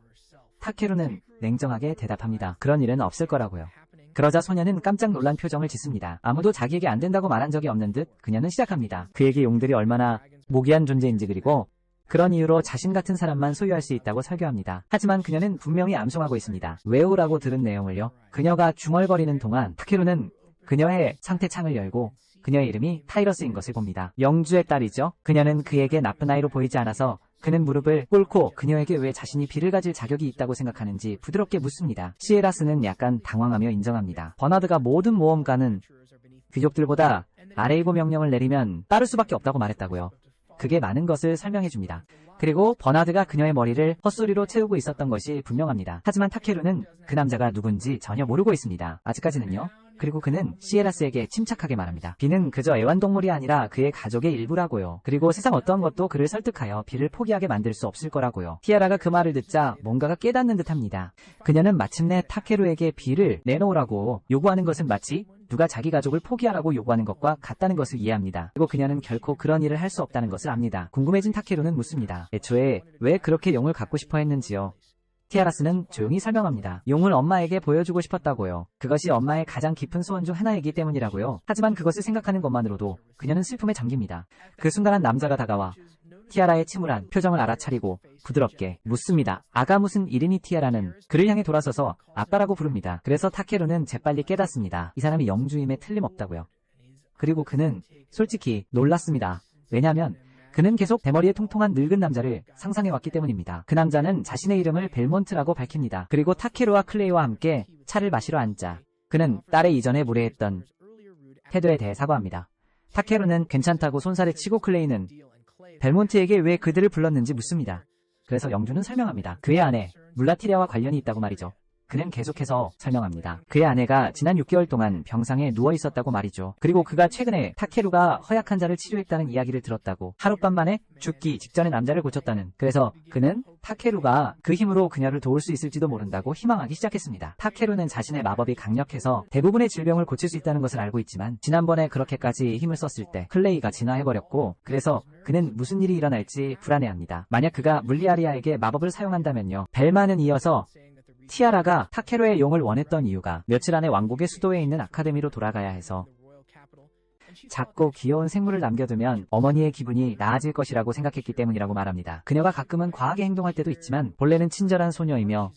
타케루는 냉정하게 대답합니다. 그런 일은 없을 거라고요. 그러자 소녀는 깜짝 놀란 표정을 짓습니다. 아무도 자기에게 안 된다고 말한 적이 없는 듯 그녀는 시작합니다. 그에게 용들이 얼마나 모기한 존재인지 그리고 그런 이유로 자신 같은 사람만 소유할 수 있다고 설교합니다. 하지만 그녀는 분명히 암송하고 있습니다. 외우라고 들은 내용을요. 그녀가 중얼거리는 동안 타케루는 그녀의 상태창을 열고 그녀의 이름이 타이러스인 것을 봅니다. 영주의 딸이죠. 그녀는 그에게 나쁜 아이로 보이지 않아서 그는 무릎을 꿇고 그녀에게 왜 자신이 비를 가질 자격이 있다고 생각하는지 부드럽게 묻습니다. 시에라스는 약간 당황하며 인정합니다. 버나드가 모든 모험가는 귀족들보다 아래이고 명령을 내리면 따를 수밖에 없다고 말했다고요. 그게 많은 것을 설명해줍니다. 그리고 버나드가 그녀의 머리를 헛소리로 채우고 있었던 것이 분명합니다. 하지만 타케루는 그 남자가 누군지 전혀 모르고 있습니다. 아직까지는요. 그리고 그는 시에라스에게 침착하게 말합니다. 비는 그저 애완동물이 아니라 그의 가족의 일부라고요. 그리고 세상 어떤 것도 그를 설득하여 비를 포기하게 만들 수 없을 거라고요. 티아라가 그 말을 듣자 뭔가가 깨닫는 듯합니다. 그녀는 마침내 타케루에게 비를 내놓으라고 요구하는 것은 마치 누가 자기 가족을 포기하라고 요구하는 것과 같다는 것을 이해합니다. 그리고 그녀는 결코 그런 일을 할 수 없다는 것을 압니다. 궁금해진 타케루는 묻습니다. 애초에 왜 그렇게 용을 갖고 싶어 했는지요. 티아라스는 조용히 설명합니다. 용을 엄마에게 보여주고 싶었다고요. 그것이 엄마의 가장 깊은 소원 중 하나이기 때문이라고요. 하지만 그것을 생각하는 것만으로도 그녀는 슬픔에 잠깁니다. 그 순간 한 남자가 다가와 티아라의 침울한 표정을 알아차리고 부드럽게 묻습니다. 아가 무슨 일이니? 티아라는 그를 향해 돌아서서 아빠라고 부릅니다. 그래서 타케루는 재빨리 깨닫습니다. 이 사람이 영주임에 틀림없다고요. 그리고 그는 솔직히 놀랐습니다. 왜냐하면 그는 계속 대머리에 통통한 늙은 남자를 상상해왔기 때문입니다. 그 남자는 자신의 이름을 벨몬트라고 밝힙니다. 그리고 타케루와 클레이와 함께 차를 마시러 앉자 그는 딸의 이전에 무례했던 태도에 대해 사과합니다. 타케루는 괜찮다고 손살에 치고 클레이는 벨몬트에게 왜 그들을 불렀는지 묻습니다. 그래서 영주는 설명합니다. 그의 아내 물라티레와 관련이 있다고 말이죠. 그는 계속해서 설명합니다. 그의 아내가 지난 6개월 동안 병상에 누워 있었다고 말이죠. 그리고 그가 최근에 타케루가 허약한 자를 치료했다는 이야기를 들었다고, 하룻밤 만에 죽기 직전에 남자를 고쳤다는. 그래서 그는 타케루가 그 힘으로 그녀를 도울 수 있을지도 모른다고 희망하기 시작했습니다. 타케루는 자신의 마법이 강력해서 대부분의 질병을 고칠 수 있다는 것을 알고 있지만 지난번에 그렇게까지 힘을 썼을 때 클레이가 진화해버렸고, 그래서 그는 무슨 일이 일어날지 불안해합니다. 만약 그가 물리아리아에게 마법을 사용한다면요. 벨만은 이어서 티아라가 타케루의 용을 원했던 이유가 며칠 안에 왕국의 수도에 있는 아카데미로 돌아가야 해서 작고 귀여운 생물을 남겨두면 어머니의 기분이 나아질 것이라고 생각했기 때문이라고 말합니다. 그녀가 가끔은 과하게 행동할 때도 있지만 본래는 친절한 소녀이며,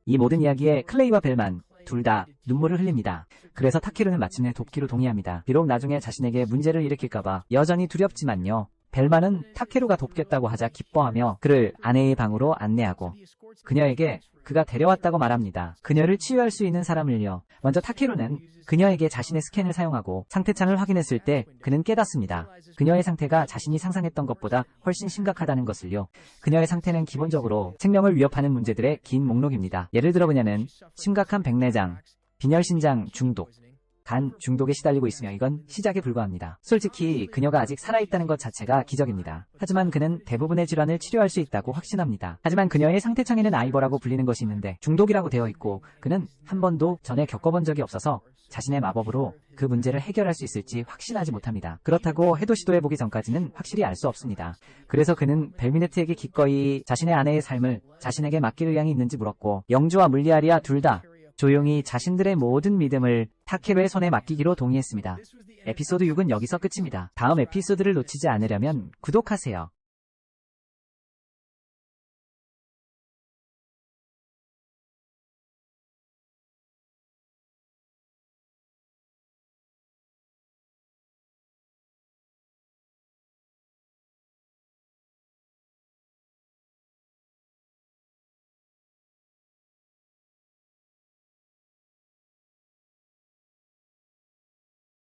이 모든 이야기에 클레이와 벨만 둘 다 눈물을 흘립니다. 그래서 타케루는 마침내 돕기로 동의합니다. 비록 나중에 자신에게 문제를 일으킬까봐 여전히 두렵지만요. 벨만은 타케루가 돕겠다고 하자 기뻐하며 그를 아내의 방으로 안내하고 그녀에게 그가 데려왔다고 말합니다. 그녀를 치유할 수 있는 사람을요. 먼저 타케루는 그녀에게 자신의 스캔을 사용하고 상태창을 확인했을 때 그는 깨닫습니다. 그녀의 상태가 자신이 상상했던 것보다 훨씬 심각하다는 것을요. 그녀의 상태는 기본적으로 생명을 위협하는 문제들의 긴 목록입니다. 예를 들어 그녀는 심각한 백내장, 빈혈신장 중독, 간 중독에 시달리고 있으며 이건 시작에 불과합니다. 솔직히 그녀가 아직 살아있다는 것 자체가 기적입니다. 하지만 그는 대부분의 질환을 치료할 수 있다고 확신합니다. 하지만 그녀의 상태창에는 아이버라고 불리는 것이 있는데 중독이라고 되어 있고 그는 한 번도 전에 겪어본 적이 없어서 자신의 마법으로 그 문제를 해결할 수 있을지 확신하지 못합니다. 그렇다고 해도 시도해보기 전까지는 확실히 알 수 없습니다. 그래서 그는 벨미네트에게 기꺼이 자신의 아내의 삶을 자신에게 맡길 의향이 있는지 물었고, 영주와 물리아리아 둘 다 조용히 자신들의 모든 믿음을 타케루의 손에 맡기기로 동의했습니다. 에피소드 6은 여기서 끝입니다. 다음 에피소드를 놓치지 않으려면 구독하세요.